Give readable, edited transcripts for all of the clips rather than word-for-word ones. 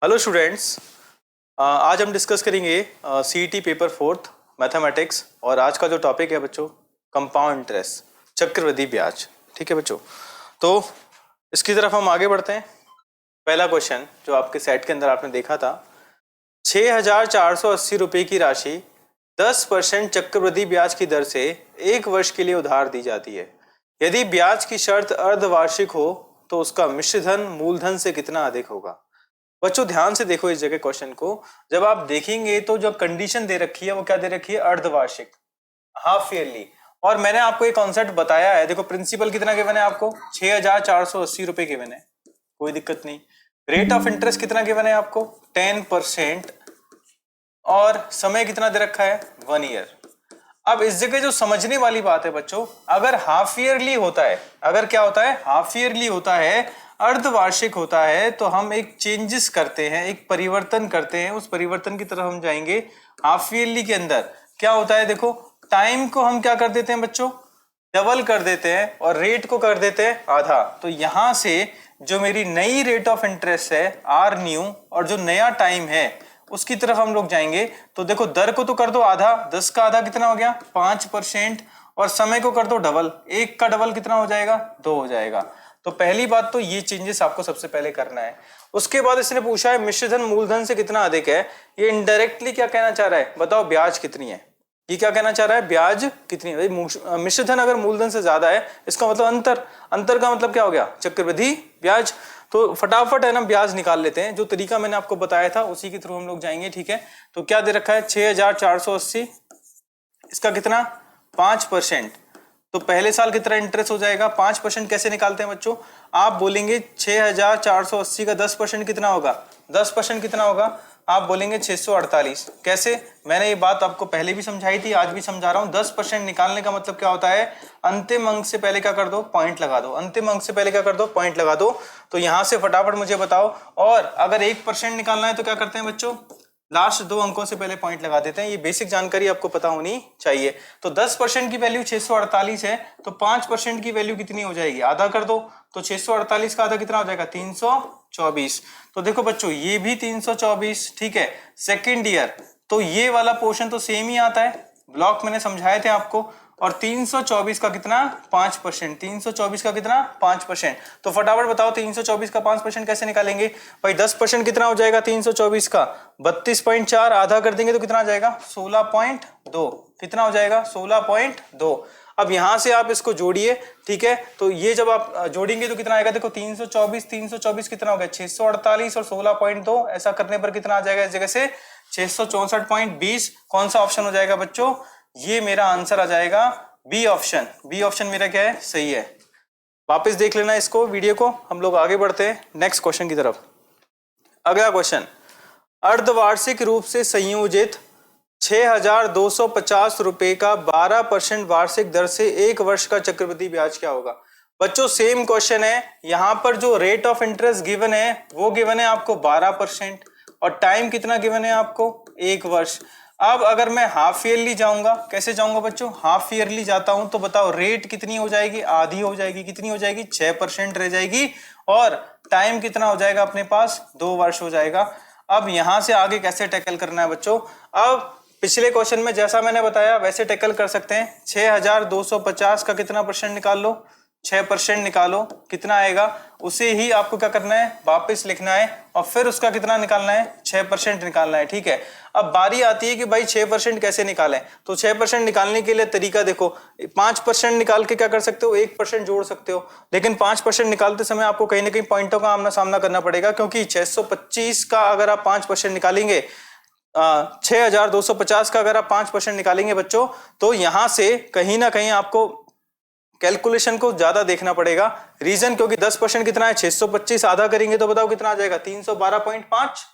Hello students. आज हम discuss करेंगे सीईटी पेपर फोर्थ मैथमेटिक्स। और आज का जो टॉपिक है बच्चों, कंपाउंड इंटरेस्ट, चक्रवृद्धि ब्याज। ठीक है बच्चों, तो इसकी तरफ हम आगे बढ़ते हैं। पहला क्वेश्चन जो आपके सेट के अंदर आपने देखा था, 6,480 रुपये की राशि 10% चक्रवृद्धि ब्याज की दर से 1 वर्ष के लिए उधार दी जाती है। यदि ब्याज की शर्त अर्धवार्षिक हो तो उसका मिश्रधन मूलधन से कितना अधिक होगा। बच्चों ध्यान से देखो इस जगह क्वेश्चन को। जब आप देखेंगे तो जो कंडीशन दे रखी है वो क्या दे रखी है, अर्धवार्षिक, हाफ ईयरली। और मैंने आपको एक कॉन्सेप्ट बताया है, देखो प्रिंसिपल कितना गिवन है आपको, 6,480 रुपए गिवन है, कोई दिक्कत नहीं। रेट ऑफ इंटरेस्ट कितना गिवन है आपको, 10%। और समय कितना दे रखा है, 1 ईयर। अब इस जगह जो समझने वाली बात है बच्चों, अगर हाफ ईयरली होता है, अगर क्या होता है, हाफ ईयरली होता है, अर्धवार्षिक होता है, तो हम एक चेंजेस करते हैं, एक परिवर्तन करते हैं, उस परिवर्तन की तरफ हम जाएंगे। हाफ ईयरली के अंदर क्या होता है, देखो टाइम को हम क्या कर देते हैं बच्चों, डबल कर देते हैं, और रेट को कर देते हैं आधा। तो यहां से जो मेरी नई रेट ऑफ इंटरेस्ट है आर न्यू, और जो नया टाइम है उसकी तरफ हम लोग जाएंगे। तो देखो दर को तो कर दो आधा, 10 का आधा कितना हो गया, 5%। और समय को कर दो डबल, 1 का डबल कितना हो जाएगा, 2 हो जाएगा। तो पहली बात तो ये चेंजेस आपको सबसे पहले करना है। उसके बाद इसने पूछा है मिश्रधन मूलधन से कितना अधिक है। ये इनडायरेक्टली क्या कहना चाह रहा है, बताओ ब्याज कितनी है। ये क्या कहना चाह रहा है, ब्याज कितनी है। मिश्रधन अगर मूलधन से ज्यादा है, इसका मतलब अंतर, अंतर का मतलब क्या हो गया, चक्रवृद्धि ब्याज। तो फटाफट है ना ब्याज निकाल लेते हैं, जो तरीका मैंने आपको बताया था उसी के थ्रू हम लोग जाएंगे। ठीक है, तो क्या दे रखा है, 6,480, इसका कितना 5%। तो पहले साल कितना इंटरेस्ट हो जाएगा, 5% कैसे निकालते हैं बच्चों, आप बोलेंगे 6,480 का 10% कितना होगा, 10% कितना होगा, आप बोलेंगे 648। कैसे, मैंने ये बात आपको पहले भी समझाई थी, आज भी समझा रहा हूं। 10% निकालने का मतलब क्या होता है, अंतिम अंक से पहले क्या कर दो, पॉइंट लगा दो। अंतिम अंक से पहले क्या कर दो, पॉइंट लगा दो। तो यहां से फटाफट मुझे बताओ। और अगर 1% निकालना है तो क्या करते हैं बच्चों, लास्ट 2 अंकों से पहले पॉइंट लगा देते हैं। ये बेसिक जानकारी आपको पता होनी चाहिए। तो 10% की वैल्यू 648 है, तो 5% की वैल्यू कितनी हो जाएगी, आधा कर दो। तो 648 का आधा कितना हो जाएगा, 324। तो देखो बच्चों ये भी 324, ठीक है, सेकेंड ईयर। तो ये वाला पोर्शन तो सेम ही आता है, ब्लॉक मैंने समझाए थे आपको। और 324 का कितना, 5%। 324 का कितना, 5%। तो फटाफट बताओ 324 का 5% कैसे निकालेंगे भाई। 10% कितना हो जाएगा 324 का, 32.4, आधा कर देंगे तो कितना आ जाएगा, 16.2। कितना हो जाएगा, 16.2। अब यहां से आप इसको जोड़िए, ठीक है। तो ये जब आप जोड़ेंगे तो कितना आएगा, देखो 324 कितना हो गया, 648 और 16.2, ऐसा करने पर कितना आ जाएगा इस जगह से, 664.20। कौन सा ऑप्शन हो जाएगा बच्चों, ये मेरा आंसर आ जाएगा बी ऑप्शन। बी ऑप्शन मेरा क्या है, सही है। वापस देख लेना इसको, वीडियो को। हम लोग आगे बढ़ते हैं नेक्स्ट क्वेश्चन की तरफ। अगला क्वेश्चन, अर्धवार्षिक रूप से संयोजित 6,250 रुपए का 12% वार्षिक दर से 1 वर्ष का चक्रवृद्धि ब्याज क्या होगा। बच्चों सेम क्वेश्चन है, यहां पर जो रेट ऑफ इंटरेस्ट गिवन है वो गिवन है आपको 12%, और टाइम कितना गिवन है आपको, 1 वर्ष। अब अगर मैं हाफ ईयरली जाऊंगा, कैसे जाऊंगा बच्चों, हाफ ईयरली जाता हूं तो बताओ रेट कितनी हो जाएगी, आधी हो जाएगी। कितनी हो जाएगी, 6% रह जाएगी। और टाइम कितना हो जाएगा अपने पास, 2 वर्ष हो जाएगा। अब यहां से आगे कैसे टैकल करना है बच्चों, अब पिछले क्वेश्चन में जैसा मैंने बताया वैसे टैकल कर सकते हैं। 6,250 का कितना परसेंट निकाल लो, 6% निकालो, कितना आएगा, उसे ही आपको क्या करना है, वापस लिखना है, और फिर उसका कितना निकालना है, 6% निकालना है। ठीक है, अब बारी आती है कि भाई 6% कैसे निकालें। तो 6% निकालने के लिए तरीका देखो, 5% निकाल के क्या कर सकते हो, 1% जोड़ सकते हो। लेकिन 5% निकालते समय आपको कहीं ना कहीं पॉइंटों का आमना सामना करना पड़ेगा, क्योंकि 625 का अगर आप 5% निकालेंगे, 6,250 का अगर आप 5% निकालेंगे बच्चों, तो यहां से कहीं ना कहीं आपको कैलकुलेशन को ज्यादा देखना पड़ेगा। रीजन, क्योंकि 10% कितना है, 625, आधा करेंगे तो बताओ कितना आ जाएगा, 312.5।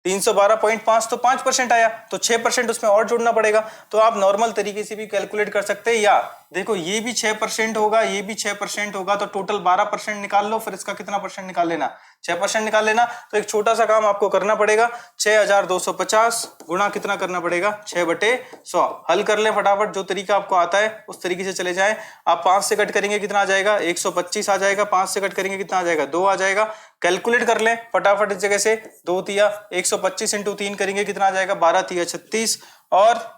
312.5 तो 5% आया, तो 6% उसमें और जोड़ना पड़ेगा। तो आप नॉर्मल तरीके से भी कैलकुलेट कर सकते हैं, या देखो ये भी 6% होगा, ये भी 6% होगा, तो टोटल 12% निकाल लो, फिर इसका कितना परसेंट निकाल लेना, 6% निकाल लेना। तो एक छोटा सा काम आपको करना पड़ेगा, 6250 गुणा कितना करना पड़ेगा, 6/100। हल कर ले फटाफट, जो तरीका आपको आता है उस तरीके से चले जाएं। आप 5 से कट करेंगे कितना आ जाएगा, 125 आ जाएगा। 5 से कट करेंगे कितना आ जाएगा, 2 आ जाएगा। कैलकुलेट कर लें फटाफट इस जगह से, 2 तिया 125 इंटू 3 करेंगे कितना आ जाएगा, 12 तिया 36 और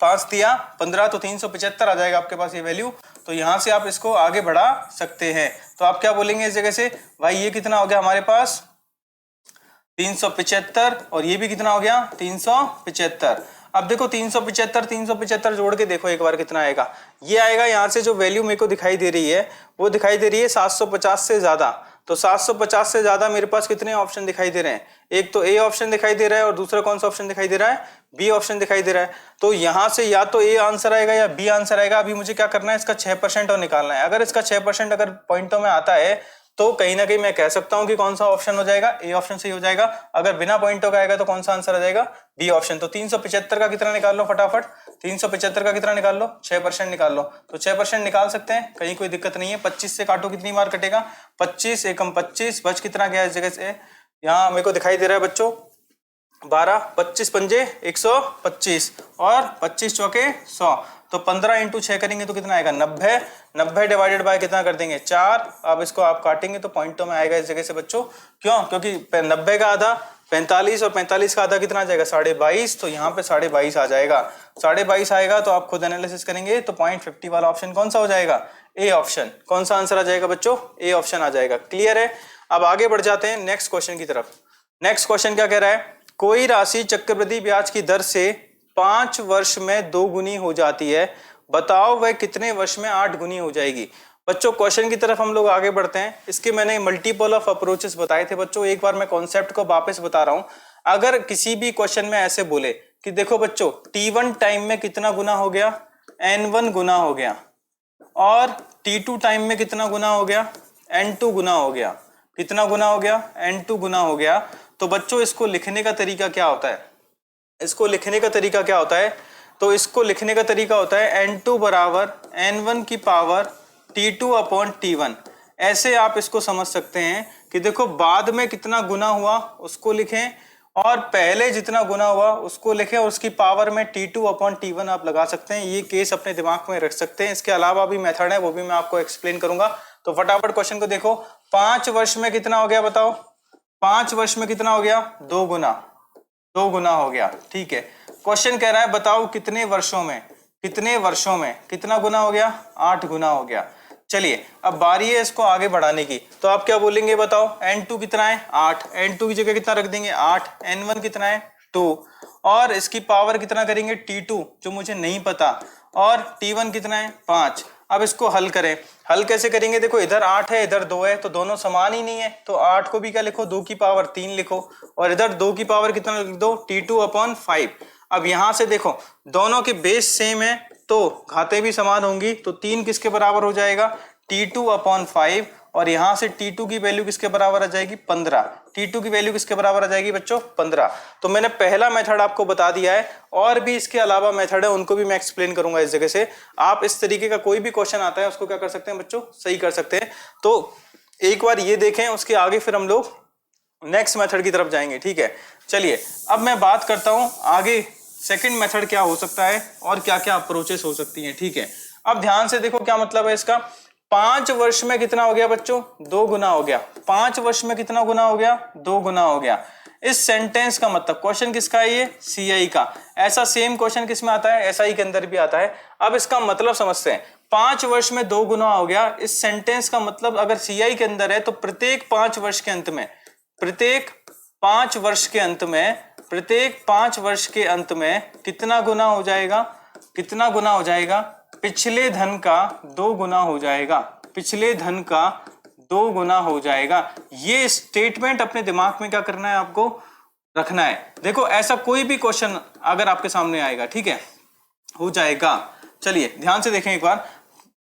5 तिया 15, तो 375 आ जाएगा आपके पास ये वैल्यू। तो यहां से आप इसको आगे बढ़ा सकते हैं। तो आप क्या बोलेंगे इस जगह से, भाई ये कितना हो गया हमारे पास 375 और ये भी कितना हो गया 375। अब देखो 375 जोड़ के देखो एक बार कितना आएगा, ये आएगा यहाँ से जो वैल्यू मेरे को दिखाई दे रही है वो दिखाई दे रही है 750 से ज्यादा। तो 750 से ज्यादा मेरे पास कितने ऑप्शन दिखाई दे रहे हैं, एक तो ए ऑप्शन दिखाई दे रहा है और दूसरा कौन सा ऑप्शन दिखाई दे रहा है, बी ऑप्शन दिखाई दे रहा है। तो यहां से या तो ए आंसर आएगा या बी आंसर आएगा। अभी मुझे क्या करना है, इसका 6% और निकालना है। अगर इसका 6% अगर पॉइंटों में आता है तो कहीं ना कहीं मैं कह सकता हूं कि कौन सा ऑप्शन हो जाएगा, ए ऑप्शन सही हो जाएगा। अगर बिना पॉइंटों का आएगा तो कौन सा आंसर आ जाएगा, बी ऑप्शन। तो 375 का कितना निकाल लो फटाफट, 375 का कितना निकाल लो, 6% निकाल लो। तो 6% निकाल सकते हैं, कहीं कोई दिक्कत नहीं है। 25 से काटो कितनी बार कटेगा, 25 एकम 25, बच कितना गया इस जगह से, यहाँ मेरे को दिखाई दे रहा है बच्चों 12, 25 पंजे 125 और 25 चौके 100। तो 15 इंटू 6 करेंगे तो कितना आएगा 90। 90 डिवाइडेड बाय कितना कर देंगे 4। अब इसको आप काटेंगे तो पॉइंटों में आएगा इस जगह से बच्चों, क्यों, क्योंकि 90 का आधा 45 और 45 का आधा कितना आ जाएगा 22.5। तो यहाँ पे 22.5 आ जाएगा, 22.5 आएगा। तो आप खुद एनालिसिस करेंगे तो 0.50 वाला ऑप्शन कौन सा हो जाएगा, ए ऑप्शन। कौन सा आंसर आ जाएगा बच्चों, ए ऑप्शन आ जाएगा। क्लियर है। अब आगे बढ़ जाते हैं नेक्स्ट क्वेश्चन की तरफ। नेक्स्ट क्वेश्चन क्या कह रहा है, कोई राशि चक्रवृद्धि ब्याज की दर से 5 वर्ष में 2 गुनी हो जाती है, बताओ वह कितने वर्ष में 8 गुनी हो जाएगी। बच्चों क्वेश्चन की तरफ हम लोग आगे बढ़ते हैं। इसके मैंने मल्टीपल ऑफ अप्रोचेस बताए थे बच्चों, एक बार मैं कॉन्सेप्ट को वापस बता रहा हूं। अगर किसी भी क्वेश्चन में ऐसे बोले कि देखो बच्चों t1 टाइम में कितना गुना हो गया, n1 गुना हो गया, और t2 टाइम में कितना गुना हो गया, n2 गुना हो गया। कितना गुना हो गया, n2 गुना हो गया। तो बच्चों इसको लिखने का तरीका क्या होता है, इसको लिखने का तरीका क्या होता है, तो इसको लिखने का तरीका होता है n2 बराबर n1 की पावर t2 अपॉन t1। ऐसे आप इसको समझ सकते हैं कि देखो बाद में कितना गुना हुआ उसको लिखें और पहले जितना गुना हुआ उसको लिखें और उसकी पावर में t2 अपॉन t1 आप लगा सकते हैं। ये केस अपने दिमाग में रख सकते हैं। इसके अलावा भी मेथड है, वो भी मैं आपको एक्सप्लेन करूंगा। तो फटाफट क्वेश्चन को देखो, 5 वर्ष में कितना हो गया बताओ, 5 वर्ष में कितना हो गया, 2 गुना, 2 गुना हो गया। ठीक है, क्वेश्चन कह रहा है बताओ कितने वर्षों में, कितने वर्षों में कितना गुना हो गया, 8 गुना हो गया। चलिए अब बारी है इसको आगे बढ़ाने की। तो आप क्या बोलेंगे बताओ, n2 कितना है 8, n2 की जगह कितना रख देंगे 8, n1 कितना है 2 और इसकी पावर कितना करेंगे t2 जो मुझे नहीं पता, और t1 कितना है 5। अब इसको हल करें, हल कैसे करेंगे, देखो इधर 8 है इधर 2 है तो दोनों समान ही नहीं है। तो 8 को भी क्या लिखो, 2 की पावर 3 लिखो और इधर 2 की पावर कितना लिख दो, t2 अपॉन 5। अब यहां से देखो दोनों के बेस सेम है तो घातें भी समान होंगी। तो 3 किसके बराबर हो जाएगा, t2 अपॉन 5, और यहां से t2 की वैल्यू किसके बराबर आ जाएगी 15। t2 की वैल्यू किसके बराबर आ जाएगी बच्चों 15। तो मैंने पहला मेथड आपको बता दिया है, और भी इसके अलावा मेथड है उनको भी मैं एक्सप्लेन करूंगा इस जगह से। आप इस तरीके का कोई भी क्वेश्चन आता है उसको क्या कर सकते हैं बच्चों, सही कर सकते हैं। तो एक बार ये देखें, उसके आगे फिर हम लोग नेक्स्ट मेथड की तरफ जाएंगे। ठीक है, चलिए अब मैं बात करता हूं आगे सेकंड मेथड क्या हो सकता है और क्या क्या अप्रोचेस हो सकती हैं। ठीक है, अब ध्यान से देखो क्या मतलब है इसका। 5 वर्ष में कितना हो गया बच्चों, 2 गुना हो गया। 5 वर्ष में कितना गुना हो गया, 2 गुना हो गया। इस सेंटेंस का मतलब, क्वेश्चन किसका है ये, सीआई का। ऐसा सेम क्वेश्चन किस में आता है, एसआई के अंदर भी आता है। अब इसका मतलब समझते हैं, 5 वर्ष में 2 गुना हो गया। इस सेंटेंस का मतलब अगर सीआई के अंदर है तो प्रत्येक 5 वर्ष के अंत में, प्रत्येक 5 वर्ष के अंत में, प्रत्येक 5 वर्ष के अंत में कितना गुना हो जाएगा, कितना गुना हो जाएगा, पिछले धन का 2 गुना हो जाएगा, पिछले धन का 2 गुना हो जाएगा। ये स्टेटमेंट अपने दिमाग में क्या करना है, आपको रखना है। देखो ऐसा कोई भी क्वेश्चन अगर आपके सामने आएगा, ठीक है, हो जाएगा। चलिए ध्यान से देखें एक बार,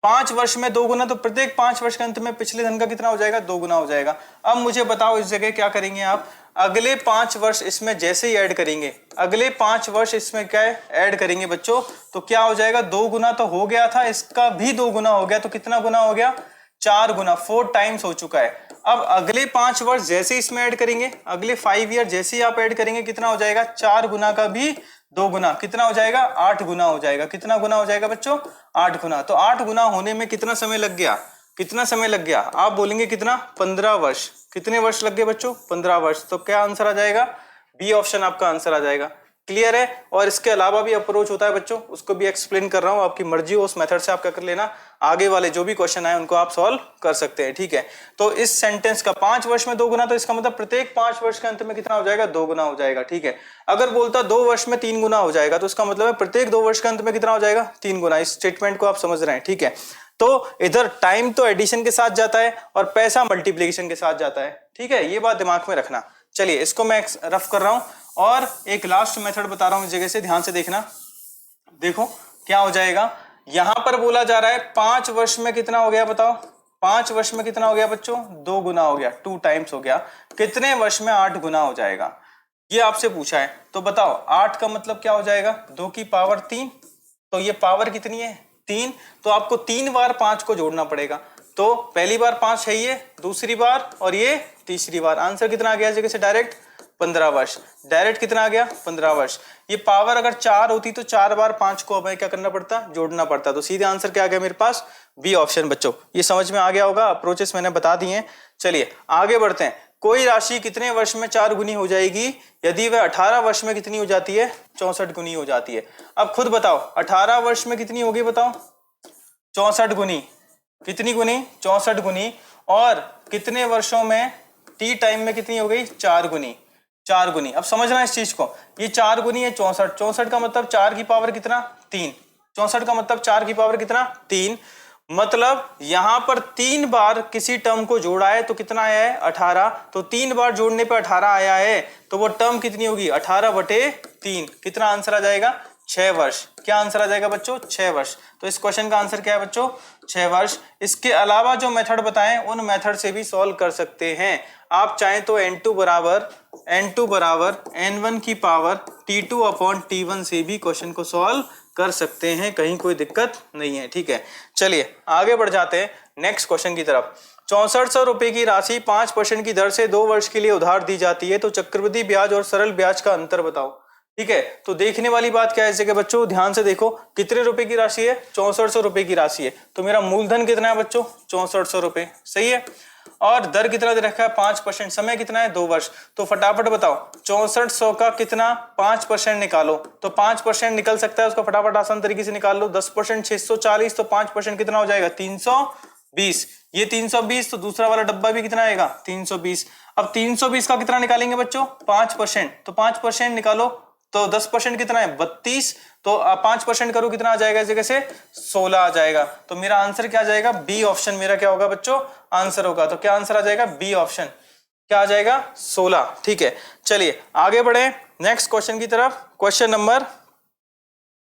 5 वर्ष में 2 गुना, तो प्रत्येक 5 वर्ष के अंत में पिछले धन का कितना हो जाएगा, 2 गुना हो जाएगा। अब मुझे बताओ इस जगह क्या करेंगे आप, अगले 5 वर्ष इसमें जैसे ही ऐड करेंगे, अगले 5 वर्ष इसमें क्या ऐड करेंगे बच्चों, तो क्या हो जाएगा, 2 गुना तो हो गया था, इसका भी 2 गुना हो गया, तो कितना गुना हो गया, 4 गुना, 4 टाइम्स हो चुका है। अब अगले 5 वर्ष जैसे इसमें ऐड करेंगे, अगले 5 ईयर जैसे ही आप ऐड करेंगे, कितना हो जाएगा? 4 गुना का भी 2 गुना, कितना हो जाएगा? 8 गुना हो जाएगा। कितना गुना हो जाएगा बच्चों? 8 गुना। तो 8 गुना होने में कितना समय लग गया? कितना समय लग गया? आप बोलेंगे कितना? 15 वर्ष। कितने वर्ष लग गए बच्चों? 15 वर्ष। तो क्या आंसर आ जाएगा? बी ऑप्शन आपका आंसर आ जाएगा। क्लियर है? और इसके अलावा भी अप्रोच होता है बच्चों, उसको भी एक्सप्लेन कर रहा हूं, आपकी मर्जी हो, उस मेथड से आप क्या कर लेना, आगे वाले जो भी क्वेश्चन आए उनको आप सॉल्व कर सकते हैं। ठीक है, तो इस सेंटेंस का 5 वर्ष में 2 गुना, तो इसका मतलब प्रत्येक 5 वर्ष के अंत में कितना हो जाएगा? 2 गुना हो जाएगा। ठीक है, अगर बोलता 2 वर्ष में 3 गुना हो जाएगा, तो इसका मतलब है प्रत्येक 2 वर्ष के अंत में कितना हो जाएगा? 3 गुना। इस स्टेटमेंट को आप समझ रहे हैं? ठीक है, तो इधर टाइम तो एडिशन के साथ जाता है और पैसा मल्टीप्लिकेशन के साथ जाता है। ठीक है, ये बात दिमाग में रखना। चलिए, इसको मैं रफ कर रहा हूं और एक लास्ट मेथड बता रहा हूं, इस जगह से ध्यान से देखना। देखो क्या हो जाएगा, यहां पर बोला जा रहा है 5 वर्ष में कितना हो गया बताओ? 5 वर्ष में कितना हो गया बच्चों? 2 गुना हो गया, 2 टाइम्स हो गया। कितने वर्ष में 8 गुना हो जाएगा, ये आपसे पूछा है। तो बताओ 8 का मतलब क्या हो जाएगा? 2 की पावर 3। तो ये पावर कितनी है? 3। तो आपको 3 बार 5 को जोड़ना पड़ेगा। तो पहली बार 5 है ये, दूसरी बार और ये तीसरी बार। आंसर कितना आ गया जगह से? डायरेक्ट 15 वर्ष। डायरेक्ट कितना आ गया? 15 वर्ष। ये पावर अगर 4 होती तो 4 बार 5 को हमें क्या करना पड़ता? जोड़ना पड़ता। तो सीधे आंसर क्या आ गया मेरे पास? B option. बच्चों ये समझ में आ गया होगा, अप्रोचेस मैंने बता दिए हैं। चलिए आगे बढ़ते हैं। कोई राशि कितने वर्ष में 4 गुनी हो जाएगी यदि वह 18 वर्ष में कितनी हो जाती है? 64 गुनी हो जाती है। अब खुद बताओ 18 वर्ष में कितनी होगी बताओ? 64 गुनी। कितनी गुनी? 64 गुनी। और कितने वर्षों में? टी टाइम में कितनी हो गई? 4 गुनी। 4 गुनी। अब समझना इस चीज को, ये 4 गुनी है 64। 64 का मतलब 4 की पावर कितना? 3। 64 का मतलब 4 की पावर कितना? 3। मतलब यहां पर 3 बार किसी टर्म को जोड़ा है तो कितना आया है? 18। तो 3 बार जोड़ने पे 18 आया है, तो वो टर्म कितनी होगी? 18/3। कितना आंसर आ जाएगा? 6 वर्ष। क्या आंसर आ जाएगा बच्चों? 6 वर्ष। तो इस क्वेश्चन का आंसर क्या है बच्चों? 6 वर्ष। इसके अलावा जो मेथड बताएं उन मेथड से भी सॉल्व कर सकते हैं। आप चाहें तो n2 बराबर n1 की पावर t2/t1 से भी क्वेश्चन को सॉल्व कर सकते हैं, कहीं कोई दिक्कत नहीं है। ठीक है, चलिए आगे बढ़ जाते हैं नेक्स्ट क्वेश्चन की तरफ। 6400 रुपए की राशि 5% की दर से 2 वर्ष के लिए उधार दी जाती है, तो चक्रवृद्धि ब्याज और सरल ब्याज का अंतर बताओ। ठीक है, तो देखने वाली बात क्या है इस जगह बच्चों? ध्यान से देखो, कितने रुपए की राशि है? 6400 रुपए की राशि है। तो मेरा मूलधन कितना है बच्चों? 6400 रुपए। सही है, और दर कितना दे रखा है? 5%। समय कितना है? 2 वर्ष। तो फटाफट बताओ 6400 का कितना 5% निकालो, तो 5% निकल सकता है उसका, फटाफट आसान तरीके से निकाल लो। 10% 640, तो 5% कितना हो जाएगा? 320। ये 320, तो दूसरा वाला डब्बा भी कितना आएगा? 320। अब 320 का कितना निकालेंगे बच्चों? 5%। तो 5% निकालो, तो 10% कितना है? 32। तो 5% करो, कितना आ जाएगा इस जगह से? 16 आ जाएगा। तो मेरा आंसर क्या आ जाएगा? बी ऑप्शन मेरा क्या होगा बच्चों? आंसर होगा। तो क्या आंसर आ जाएगा? B option. क्या आ जाएगा? 16। ठीक है, चलिए आगे बढ़े नेक्स्ट क्वेश्चन की तरफ। क्वेश्चन नंबर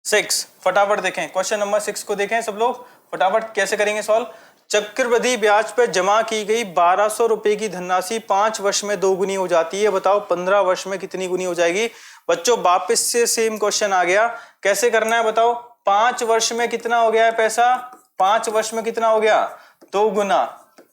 6 फटाफट देखें। क्वेश्चन नंबर 6 को देखें सब लोग, फटाफट कैसे करेंगे सॉल्व। चक्रवृद्धि ब्याज पर जमा की गई 1200 रुपए की धनराशि 5 वर्ष में 2 गुनी हो जाती है, बताओ 15 वर्ष में कितनी गुनी हो जाएगी? बच्चों वापस से सेम क्वेश्चन आ गया। कैसे करना है बताओ? 5 वर्ष में कितना हो गया है पैसा? 5 वर्ष में कितना हो गया? 2 गुना,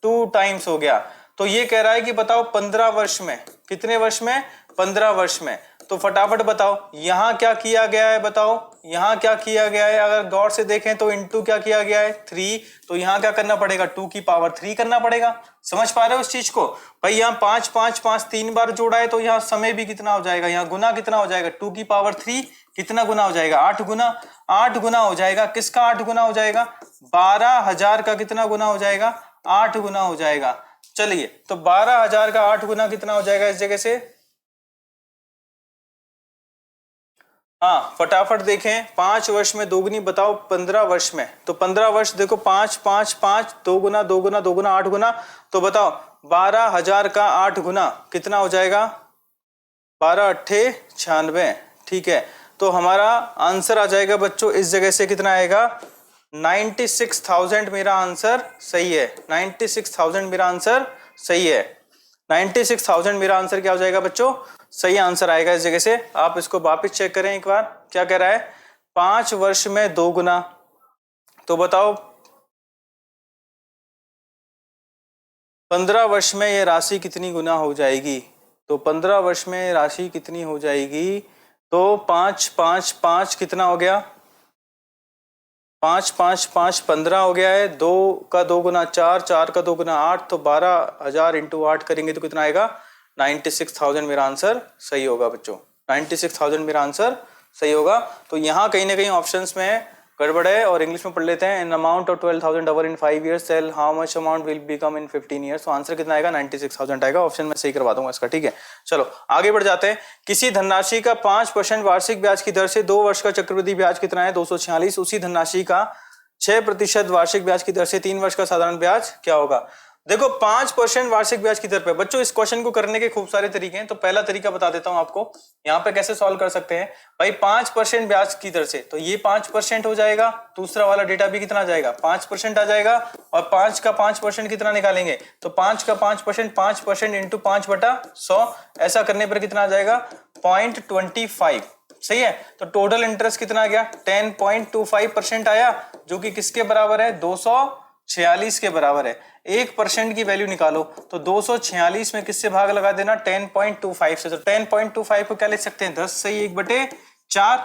2 टाइम्स हो गया। तो ये कह रहा है कि बताओ 15 वर्ष में, कितने वर्ष में? 15 वर्ष में। तो फटाफट बताओ यहां क्या किया गया है? बताओ यहां क्या किया गया है? अगर गौर से देखें तो इनटू क्या किया गया है? 3। तो यहां क्या करना पड़ेगा? 2 की पावर 3 करना पड़ेगा। समझ पा रहे हो इस चीज को? भाई यहाँ 5 5 5 3 बार जोड़ा है, तो यहाँ समय भी कितना हो जाएगा? यहाँ गुना कितना हो जाएगा? 2 की पावर 3 कितना गुना हो जाएगा? 8 गुना। 8 गुना हो जाएगा। किसका 8 गुना हो जाएगा? 12,000 का कितना गुना हो जाएगा? 8 गुना हो जाएगा। चलिए, तो 12,000 का 8 गुना कितना हो जाएगा इस जगह से? हाँ फटाफट देखें, 5 वर्ष में 2 गुनी, बताओ 15 वर्ष में। तो 15 वर्ष देखो, 5 5 5 2 गुना 2 गुना 2 गुना 8 गुना। तो बताओ 12,000 का 8 गुना कितना हो जाएगा? 12 अट्ठे 96। ठीक है, तो हमारा आंसर आ जाएगा बच्चों इस जगह से कितना आएगा? 96,000 मेरा आंसर सही है। 96,000 मेरा आंसर सही है। 96,000 मेरा आंसर क्या हो जाएगा बच्चों? सही आंसर आएगा इस जगह से। आप इसको वापस चेक करें एक बार, क्या कह रहा है? 5 वर्ष में 2 गुना। तो बताओ 15 वर्ष में ये राशि कितनी गुना हो जाएगी? तो 15 वर्ष में राशि कितनी हो जाएगी? तो 5 5 5 कितना हो गया? 5 5 5 15 हो गया है। 2 का 2 गुना 4, 4 का 2 गुना 8, तो 12,000 इंटू 8 करेंगे तो कितना आएगा? 96,000 मेरा आंसर सही होगा बच्चों। 96,000 मेरा आंसर सही होगा। तो यहाँ कहीं ना कहीं ऑप्शंस में गड़बड़ है और इंग्लिश में पढ़ लेते हैं। An amount of 12,000 double in 5 years, tell how much amount will become in 15 years। तो आंसर कितना आएगा? 96,000 आएगा। ऑप्शन में सही करवा दूंगा इसका, ठीक है। चलो आगे बढ़ जाते हैं। किसी धनराशि का 5% वार्षिक ब्याज की दर से 2 वर्ष का चक्रवृद्धि ब्याज कितना है? 246। उसी धनराशि का 6% वार्षिक ब्याज की दर से 3 वर्ष का साधारण ब्याज क्या होगा? देखो 5% वार्षिक ब्याज की दर पे बच्चों इस क्वेश्चन को करने के खूब सारे तरीके हैं। तो पहला तरीका बता देता हूं आपको, यहाँ पे कैसे सॉल्व कर सकते हैं भाई। 5% ब्याज की दर से तो ये 5% हो जाएगा, दूसरा वाला डेटा भी कितना आ जाएगा? 5% आ जाएगा। और 5 का 5% कितना निकालेंगे? तो 5 का 5% 5% इंटू 5/100, ऐसा करने पर कितना आ जाएगा? 0.25। सही है। तो टोटल इंटरेस्ट कितना आ गया? 10.25% आया, जो कि किसके बराबर है? 246 के बराबर है। 1% की वैल्यू निकालो तो 246 में किससे भाग लगा देना? 10.25 से। तो 10.25 को क्या लिख सकते हैं? 10 से 1/4।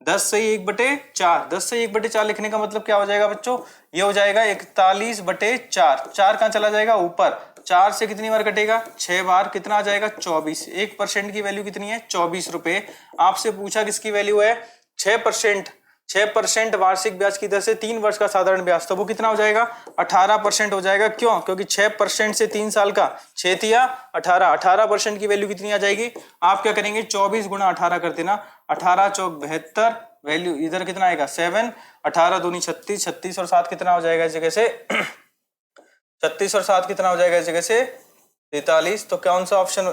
10 से 1/4। 10 से 1/4 लिखने का मतलब क्या हो जाएगा बच्चों? ये हो जाएगा 41/4। 4 कहां चला जाएगा? ऊपर। 4 से कितनी बार कटेगा? 6 बार। कितना आ जाएगा? 24। 1% की वैल्यू कितनी है? 24 रुपए। आपसे पूछा किसकी वैल्यू है? 6%। 6% वार्षिक ब्याज की दर से 3 वर्ष का साधारण ब्याज, तो वो कितना हो जाएगा? 18% हो जाएगा। क्यों? क्योंकि 6% से 3 साल का 6 तिया 18। 18% की वैल्यू कितनी आ जाएगी? आप क्या करेंगे? 24 गुणा 18 कर देना। 18 चौक 72, वैल्यू इधर कितना आएगा? 7। 18 दूनी 36, 36 और 7 कितना हो जाएगा इस जगह से? 36 और 7 कितना हो जाएगा इस जगह से? 43। तो कौन सा ऑप्शन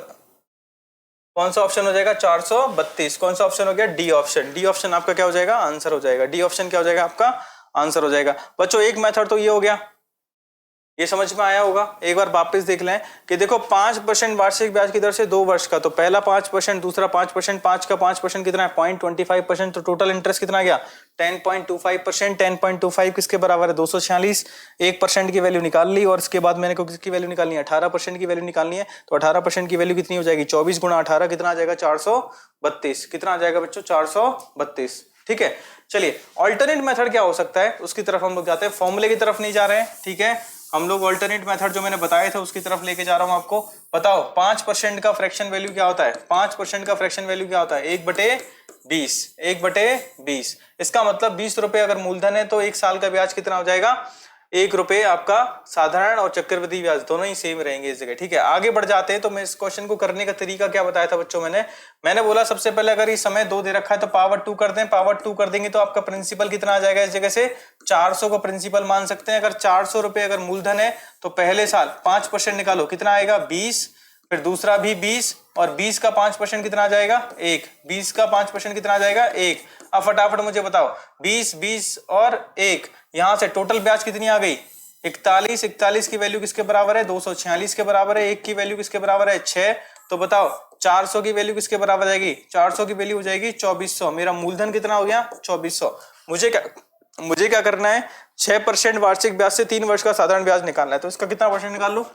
हो जाएगा? 432। कौन सा ऑप्शन हो गया? D option. डी ऑप्शन आपका क्या हो जाएगा? आंसर हो जाएगा। डी ऑप्शन क्या हो जाएगा? आपका आंसर हो जाएगा। बच्चों एक मेथड तो ये हो गया, ये समझ में आया होगा। एक बार वापस देख लें कि देखो 5% वार्षिक ब्याज की दर से 2 वर्ष का, तो पहला 5%, दूसरा 5%, 5 का 5% कितना है? 0.25%। तो टोटल इंटरेस्ट कितना आ गया? 10.25%। 10.25 किसके बराबर है? 246। 1% की वैल्यू निकाल ली और इसके बाद मैंने को किसकी वैल्यू निकालनी है? 18% की वैल्यू निकालनी है। तो 18% की वैल्यू कितनी हो जाएगी? 24 गुणा 18 कितना आ जाएगा? 432। कितना आ जाएगा बच्चों? 432। ठीक है। चलिए ऑल्टरनेट मेथड क्या हो सकता है उसकी तरफ हम लोग जाते हैं। फॉर्मूले की तरफ नहीं जा रहे हैं, ठीक है। हम लोग ऑल्टरनेट मेथड जो मैंने बताए थे उसकी तरफ लेके जा रहा हूं आपको। बताओ 5% का फ्रैक्शन वैल्यू क्या होता है? 5% का फ्रैक्शन वैल्यू क्या होता है? 1/20। 1/20। इसका मतलब 20 रुपए अगर मूलधन है तो 1 साल का ब्याज कितना हो जाएगा? 1 रुपए आपका साधारण और चक्रवृद्धि ब्याज दोनों ही सेम रहेंगे इस जगह, ठीक है। आगे बढ़ जाते हैं। तो मैं इस क्वेश्चन को करने का तरीका क्या बताया था बच्चों? मैंने बोला सबसे पहले अगर ये समय 2 दे रखा है तो पावर 2 कर दें। पावर 2 कर देंगे तो आपका प्रिंसिपल कितना आ जाएगा इस जगह से? 400 को प्रिंसिपल मान सकते हैं। अगर 400 रुपए अगर मूलधन है तो पहले साल 5% निकालो, कितना आएगा? 20। फिर दूसरा भी 20 और 20 का 5% कितना आ जाएगा? 1। 20 का 5% कितना आ जाएगा? 1। अब फटाफट मुझे बताओ 20 20 और 1, यहां से टोटल ब्याज कितनी आ गई? 41। 41 की वैल्यू किसके बराबर है? 246 के बराबर है। 1 की वैल्यू किसके बराबर है? 6। तो बताओ 400 की वैल्यू किसके बराबर जाएगी? 400 की वैल्यू हो जाएगी 2400। मेरा मूलधन कितना हो गया? 2400। मुझे क्या करना है? 6% वार्षिक ब्याज से 3 वर्ष का साधारण ब्याज निकालना है। तो इसका कितना परसेंट निकाल लो?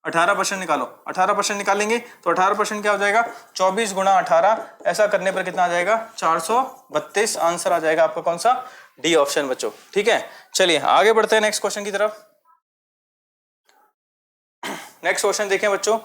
18% निकालो। 18% निकालेंगे तो 18% क्या हो जाएगा? 24 गुणा 18। ऐसा करने पर कितना आ जाएगा? 432। आंसर आ जाएगा आपका कौन सा? डी ऑप्शन बच्चों, ठीक है। चलिए आगे बढ़ते हैं नेक्स्ट क्वेश्चन की तरफ। नेक्स्ट क्वेश्चन देखें बच्चों।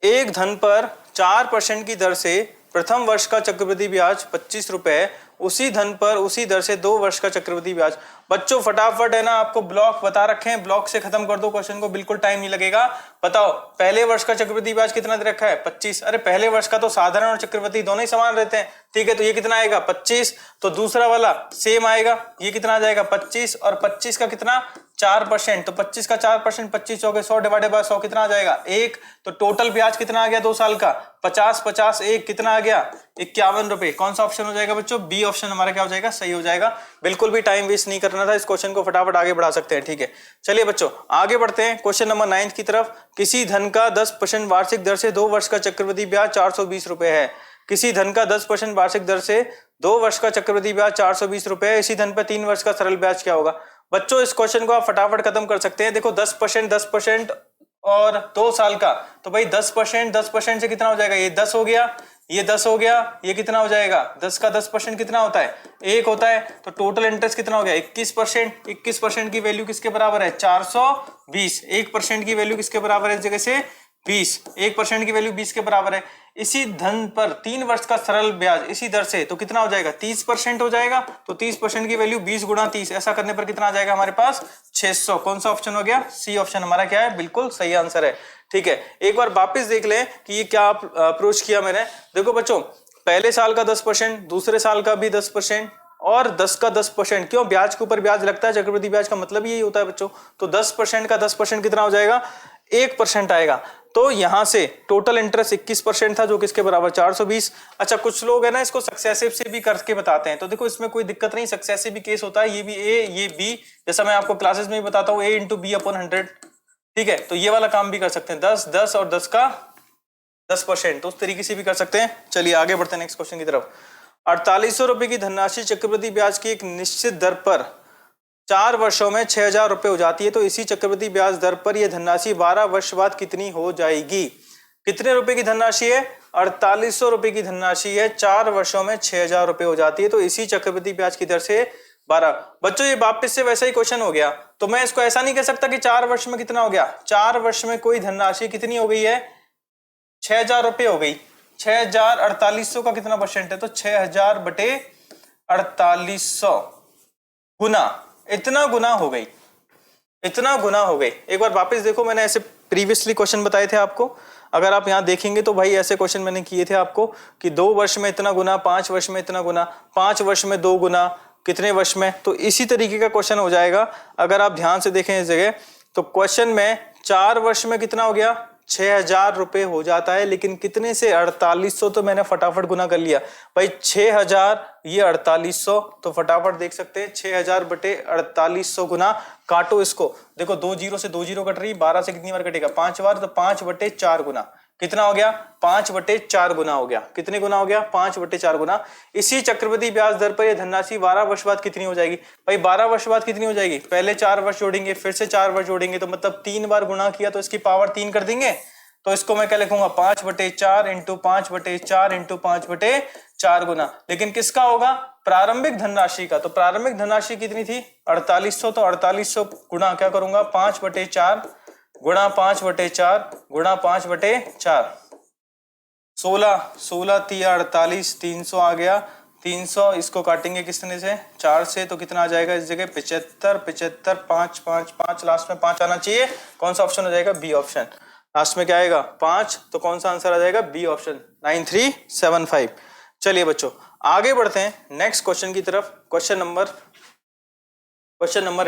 एक धन पर 4% की दर से प्रथम वर्ष का चक्रवृद्धि ब्याज 25 रुपए, उसी धन पर उसी दर से 2 वर्ष का चक्रवृद्धि ब्याज। बच्चों फटाफट है ना, आपको ब्लॉक बता रखे हैं, ब्लॉक से खत्म कर दो क्वेश्चन को, बिल्कुल टाइम नहीं लगेगा। बताओ पहले वर्ष का चक्रवृद्धि ब्याज कितना दे रखा है? 25। अरे पहले वर्ष का तो साधारण और चक्रवृद्धि दोनों ही समान रहते हैं, ठीक है। तो ये कितना आएगा? 25। तो दूसरा वाला सेम आएगा, ये कितना आ जाएगा? 25। और 25 का कितना? 4%। तो 25 का 4%, 25 हो गए 100 डिवाइडेड बाय 100 कितना आ जाएगा? 1। तो टोटल ब्याज कितना आ गया 2 साल का? 50 50 1 कितना आ गया? 51 रुपए। कौन सा ऑप्शन हो जाएगा बच्चों? बी ऑप्शन हमारा क्या हो जाएगा? सही हो जाएगा। बिल्कुल भी टाइम वेस्ट नहीं करना था, इस क्वेश्चन को फटाफट आगे बढ़ा सकते हैं, ठीक है। चलिए बच्चों आगे बढ़ते हैं क्वेश्चन नंबर 9 की तरफ। किसी धन का 10% वार्षिक दर से 2 वर्ष का चक्रवृद्धि ब्याज 420 रुपए है। किसी धन का 10% वार्षिक दर से 2 वर्ष का चक्रवृद्धि ब्याज 420 रुपए है। इसी धन पर 3 वर्ष का सरल ब्याज क्या होगा? बच्चों इस क्वेश्चन को आप फटाफट खत्म कर सकते हैं। देखो 10% और 2 साल का, तो भाई 10%, 10% से कितना हो जाएगा, ये 10 हो गया, ये 10 हो गया, ये कितना हो जाएगा, 10 का 10% कितना होता है, 1 होता है, तो टोटल इंटरेस्ट कितना हो गया 21%। 21% की वैल्यू किसके बराबर है, 420। 1% की वैल्यू किसके बराबर है इस जगह से, 20। 1% की वैल्यू 20 के बराबर है। इसी धन पर 3 वर्ष का सरल ब्याज इसी दर से, तो कितना हो जाएगा, 30% हो जाएगा। तो 30% की वैल्यू 20 गुणा 30, ऐसा करने पर कितना आ जाएगा हमारे पास, 600। कौन सा ऑप्शन हो गया, सी ऑप्शन हमारा क्या है, बिल्कुल सही आंसर है। ठीक है, एक बार वापस देख लें कि ये क्या अप्रोच किया मैंने। देखो बच्चों, पहले साल का 10%, दूसरे साल का भी 10%, और 10 का 10%। क्यों, ब्याज के ऊपर ब्याज लगता है, चक्रवृद्धि ब्याज का मतलब यही होता है बच्चों। तो 10% का 10% कितना हो जाएगा, 1% आएगा। तो यहां से टोटल इंटरेस्ट 21% था, जो किसके बराबर, 420। अच्छा, कुछ लोग है ना इसको सक्सेसिव से भी करके बताते हैं, तो देखो इसमें कोई दिक्कत नहीं, सक्सेसिव भी केस होता है, ये भी ए ये बी, जैसा मैं आपको क्लासेस में भी बताता हूँ, a इंटू बी अपॉन 100। ठीक है, तो ये वाला काम भी कर सकते हैं, 10 10 और 10 का 10%, तो उस तरीके से भी कर सकते हैं। चलिए आगे बढ़ते हैं नेक्स्ट क्वेश्चन की तरफ। 4800 रुपए की धनराशि चक्रवृद्धि ब्याज की एक निश्चित दर पर 4 वर्षों में 6000 रुपए हो जाती है, तो इसी चक्रवृद्धि ब्याज दर पर यह धनराशि 12 वर्ष बाद कितनी हो जाएगी। कितने रुपए की धनराशि है, 4800 रुपए की धनराशि है, 4 वर्षों में 6000 रुपए हो जाती है, तो इसी चक्रवृद्धि ब्याज की दर से 12। बच्चों ये वापस से वैसा ही क्वेश्चन हो गया, तो मैं इसको ऐसा नहीं कह सकता कि 4 वर्ष में कितना हो गया, 4 वर्ष में कोई धनराशि कितनी हो गई है, 6000 रुपए हो गई। 6000, 4800 का कितना परसेंट है, तो 6000 बटे 4800 गुना, इतना गुना हो गई, इतना गुना हो गई। एक बार वापस देखो, मैंने ऐसे प्रीवियसली क्वेश्चन बताए थे आपको, अगर आप यहां देखेंगे तो भाई ऐसे क्वेश्चन मैंने किए थे आपको कि 2 वर्ष में इतना गुना, 5 वर्ष में इतना गुना, 5 वर्ष में 2 गुना, कितने वर्ष में, तो इसी तरीके का क्वेश्चन हो जाएगा। अगर आप ध्यान से देखें इस जगह, तो क्वेश्चन में 4 वर्ष में कितना हो गया, 6000 रुपए हो जाता है, लेकिन कितने से, 4800, तो मैंने फटाफट गुना कर लिया भाई, 6000 ये 4800, तो फटाफट देख सकते हैं 6000 बटे 4800 गुना, काटो इसको, देखो 2 जीरो से 2 जीरो कट रही, 12 से कितनी बार कटेगा, 5 बार, तो 5 बटे 4 गुना, कितना हो गया, 5 बटे 4 गुना हो गया। कितने गुना हो गया, 5 बटे 4 गुना। इसी चक्रवृद्धि ब्याज दर पर यह धनराशि 12 वर्ष बाद कितनी हो जाएगी, भाई 12 वर्ष बाद कितनी हो जाएगी, पहले 4 वर्ष जोड़ेंगे, फिर से 4 वर्ष जोड़ेंगे, तो मतलब 3 बार गुना किया, तो इसकी पावर 3 कर देंगे, तो इसको मैं क्या लिखूंगा, 5 बटे 4 इंटू 5 बटे 4 इंटू 5 बटे 4 गुना। लेकिन किसका होगा, प्रारंभिक धनराशि का, तो प्रारंभिक धनराशि कितनी थी, 4800, तो 4800 गुणा क्या करूंगा, 5 बटे 4 गुणा 5 बटे 4 गुणा 5 बटे 4, 16 16 तिया 48, 300 आ गया, 300 इसको काटेंगे कितने से, 4 से, तो कितना आ जाएगा इस जगह, 75 75, 5 5 5, लास्ट में 5 आना चाहिए, कौन सा ऑप्शन हो जाएगा, बी ऑप्शन। लास्ट में क्या आएगा, 5, तो कौन सा आंसर आ जाएगा, बी ऑप्शन, 9375। चलिए बच्चों आगे बढ़ते हैं नेक्स्ट क्वेश्चन की तरफ। क्वेश्चन नंबर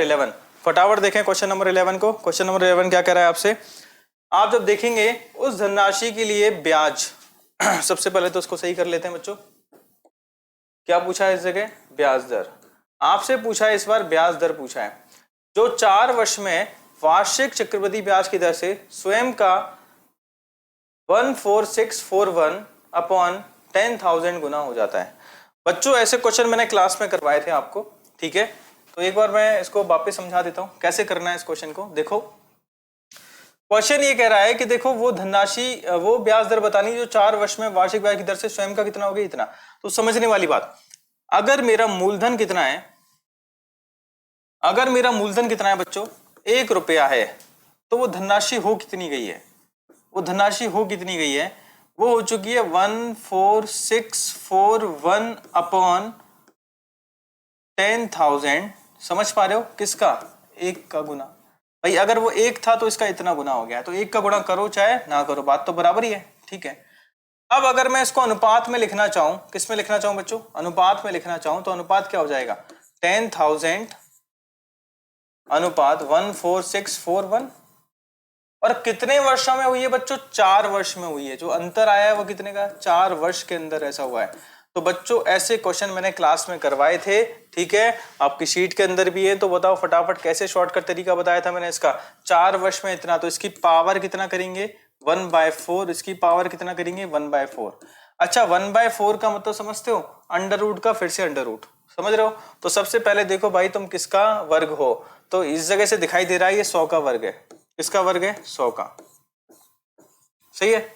11, फटाफट देखें क्वेश्चन नंबर 11 को। क्वेश्चन नंबर 11 क्या कह रहा है आपसे, आप जब देखेंगे उस धनराशि के लिए ब्याज सबसे पहले तो उसको सही कर लेते हैं बच्चों, क्या पूछा है इस जगह, ब्याज दर आपसे पूछा है, इस बार ब्याज दर पूछा है, जो 4 वर्ष में वार्षिक चक्रवृद्धि ब्याज की दर से स्वयं का 14641 अपॉन 10,000 गुना हो जाता है। बच्चों ऐसे क्वेश्चन मैंने क्लास में करवाए थे आपको, ठीक है, तो एक बार मैं इसको वापस समझा देता हूं कैसे करना है इस क्वेश्चन को। देखो क्वेश्चन ये कह रहा है कि देखो वो धनराशि, वो ब्याज दर बतानी जो 4 वर्ष में वार्षिक ब्याज की दर से स्वयं का कितना होगा, इतना। तो समझने वाली बात, अगर मेरा मूलधन कितना है, अगर मेरा मूलधन कितना है बच्चों, 1 रुपया है, तो वो धनराशि हो कितनी गई है, वो धनराशि हो कितनी गई है, वो हो चुकी है 14641 अपॉन 10,000। समझ पा रहे हो, किसका, 1 का गुना। भाई अगर वो 1 था तो इसका इतना गुना हो गया, तो 1 का गुना करो चाहे ना करो, बात तो बराबर ही है, ठीक है। अब अगर मैं इसको अनुपात में लिखना चाहूं, किस में लिखना चाहूं बच्चों, अनुपात में लिखना चाहूं, तो अनुपात क्या हो जाएगा, 10,000 अनुपात 14641, और कितने वर्षों में हुई है बच्चों, 4 वर्ष में हुई है। जो अंतर आया है वो कितने का, 4 वर्ष के अंदर ऐसा हुआ है। तो बच्चों ऐसे क्वेश्चन मैंने क्लास में करवाए थे, ठीक है, आपकी शीट के अंदर भी है, तो बताओ फटाफट कैसे शॉर्टकट तरीका बताया था मैंने इसका, 4 वर्ष में इतना, तो इसकी पावर कितना करेंगे, 1/4, इसकी पावर कितना करेंगे, 1/4। अच्छा 1/4 का मतलब समझते हो, अंडर रूट का फिर से अंडर रूट, समझ रहे हो। तो सबसे पहले देखो भाई तुम किसका वर्ग हो, तो इस जगह से दिखाई दे रहा है ये 100 का वर्ग है, इसका वर्ग है 100 का, सही है।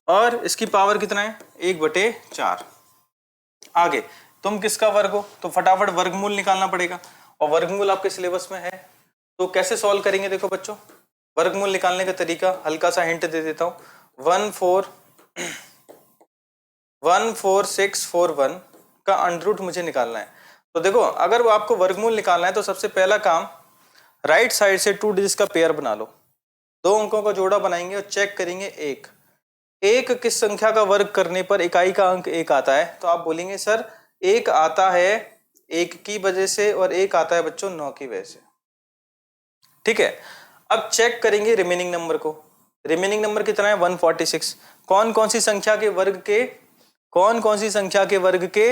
और इसकी पावर कितना है 1/4। आगे तुम किसका वर्ग हो तो फटाफट वर्गमूल निकालना पड़ेगा, और वर्गमूल आपके सिलेबस में है। तो कैसे सॉल्व करेंगे देखो बच्चों, वर्गमूल निकालने का तरीका हल्का सा हिंट दे देता हूं। 14641 का अंडर मुझे निकालना है। तो देखो अगर वो आपको वर्गमूल निकालना है तो सबसे पहला काम राइट साइड से 2 डिजिट्स का पेयर बना लो, 2 अंकों का जोड़ा बनाएंगे और चेक करेंगे एक किस संख्या का वर्ग करने पर इकाई का अंक 1 आता है। तो आप बोलेंगे सर 1 आता है 1 की वजह से और 1 आता है बच्चों 9 की वजह से, ठीक है। अब चेक करेंगे रिमेनिंग नंबर को, रिमेनिंग नंबर कितना है 146। कौन कौन सी संख्या के वर्ग के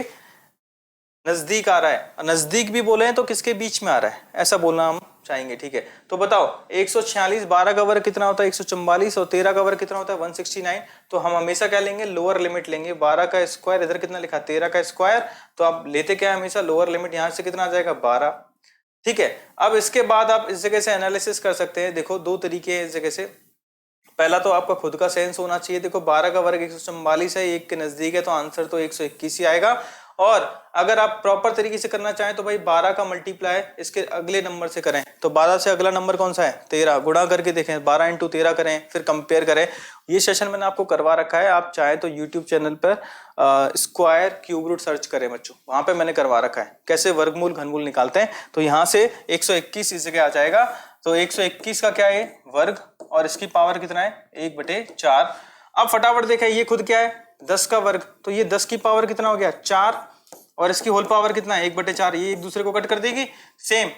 नजदीक आ रहा है, नजदीक भी बोले हैं तो किसके बीच में आ रहा है ऐसा बोलना हम चाहेंगे, ठीक है। तो बताओ 146, 12 का वर्ग कितना होता है 144 और 13 का वर्ग कितना होता है 169। तो हम हमेशा क्या लेंगे लोअर लिमिट लेंगे, 12 का स्क्वायर इधर कितना लिखा 13 का स्क्वायर, तो आप लेते क्या है हमेशा लोअर लिमिट, यहां से कितना आ जाएगा 12, ठीक है। अब इसके बाद आप इस जगह से एनालिसिस कर सकते हैं। देखो 2 तरीके हैं इस जगह से, पहला तो आपका खुद का सेंस होना चाहिए। देखो 12 का वर्ग 144 है, 1 के नजदीक है तो आंसर तो 121 ही आएगा। और अगर आप प्रॉपर तरीके से करना चाहें तो भाई 12 का मल्टीप्लाई इसके अगले नंबर से करें। तो 12 से अगला नंबर कौन सा है 13, गुणा करके देखें 12 × 13 करें, फिर कंपेयर करें। ये सेशन मैंने आपको करवा रखा है, आप चाहे तो यूट्यूब चैनल पर स्क्वायर क्यूब रूट सर्च करें बच्चों, वहां पे मैंने करवा रखा है कैसे वर्गमूल घनमूल निकालते हैं। तो यहाँ से 121 इस जगह आ जाएगा, तो 121 का क्या है वर्ग और इसकी पावर कितना है 1/4। अब फटाफट देखें ये खुद क्या है 10 का वर्ग, तो ये 10 की पावर कितना हो गया 4 और इसकी होल पावर कितना है 1/4, ये एक दूसरे को कट कर देगी। सेम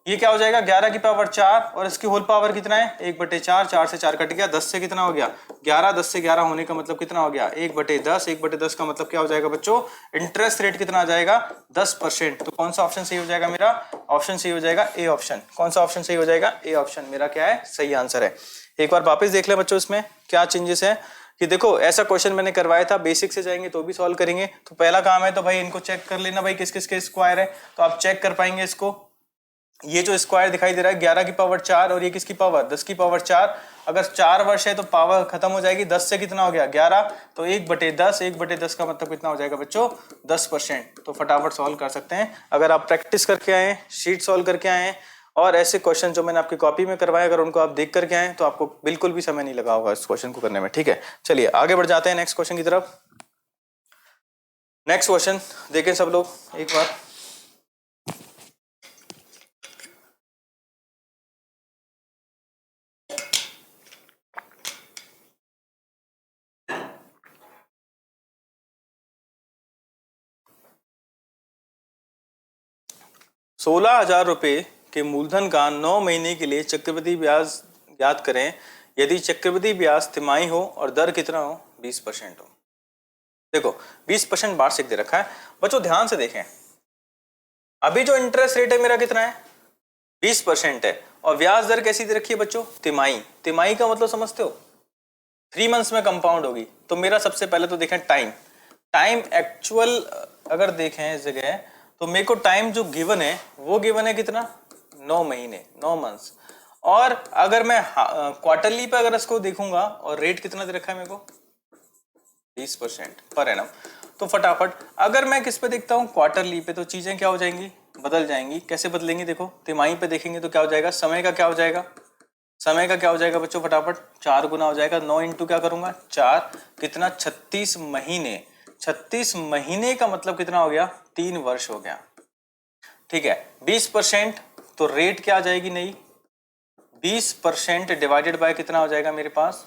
ये क्या हो जाएगा 11 की पावर 4 और इसकी होल पावर कितना है 1/4, 4 से 4 कट गया, 10 से कितना हो गया 11, 10 से 11 होने का मतलब कितना हो गया 1/10, 1/10 का मतलब क्या हो जाएगा बच्चों इंटरेस्ट रेट कितना आ जाएगा 10%। तो कौन सा ऑप्शन सही हो जाएगा मेरा, ऑप्शन सही हो जाएगा ए ऑप्शन। कौन सा ऑप्शन सही हो जाएगा ए ऑप्शन, मेरा क्या है सही आंसर है। एक बार वापस देख ले बच्चों इसमें क्या चेंजेस है कि देखो ऐसा क्वेश्चन मैंने करवाया था, बेसिक से जाएंगे तो भी सॉल्व करेंगे। तो पहला काम है तो भाई इनको चेक कर लेना भाई किस किस के स्क्वायर है, तो आप चेक कर पाएंगे इसको। ये जो स्क्वायर दिखाई दे रहा है 11 की पावर 4 और ये किसकी पावर 10 की पावर 4, अगर 4 वर्ष है तो पावर खत्म हो जाएगी, 10 से कितना हो गया 11, तो 1/10, 1/10 का मतलब कितना हो जाएगा बच्चों 10%। तो फटाफट सॉल्व कर सकते हैं अगर आप प्रैक्टिस करके आए, शीट सॉल्व करके आए और ऐसे क्वेश्चन जो मैंने आपकी कॉपी में करवाए अगर उनको आप देख करके आए तो आपको बिल्कुल भी समय नहीं लगा होगा इस क्वेश्चन को करने में, ठीक है। चलिए आगे बढ़ जाते हैं नेक्स्ट क्वेश्चन की तरफ। नेक्स्ट क्वेश्चन देखें सब लोग एक बार। ₹16,000 के मूलधन का 9 महीने के लिए चक्रवृद्धि ब्याज ज्ञात करें यदि चक्रवृद्धि ब्याज तिमाही हो और दर कितना हो 20% हो। देखो 20% वार्षिक दे रखा है बच्चों, ध्यान से देखें अभी जो इंटरेस्ट रेट है मेरा कितना है 20% है और ब्याज दर कैसी दे रखी है बच्चों तिमाही। तिमाही का मतलब समझते हो 3 मंथ्स में कंपाउंड होगी। तो मेरा सबसे पहले तो देखें टाइम एक्चुअल अगर देखें इस जगह तो मेरे को टाइम जो गिवन है वो गिवन है कितना 9 महीने 9 मंथ्स, और अगर मैं क्वार्टरली पे अगर इसको देखूंगा और रेट कितना दे रखा है मेरे को 20% पर एनम। तो फटाफट अगर मैं किस पे देखता हूँ क्वार्टरली पे तो चीजें क्या हो जाएंगी बदल जाएंगी। कैसे बदलेंगी देखो तिमाही पे देखेंगे तो क्या हो जाएगा समय का क्या हो जाएगा, समय का क्या हो जाएगा बच्चों फटाफट 4 गुना हो जाएगा, 9 इंटू क्या करूंगा 4 कितना 36 महीने, 36 महीने का मतलब कितना हो गया 3 वर्ष हो गया, ठीक है। 20% तो रेट क्या आ जाएगी नहीं 20% डिवाइडेड बाय कितना हो जाएगा मेरे पास,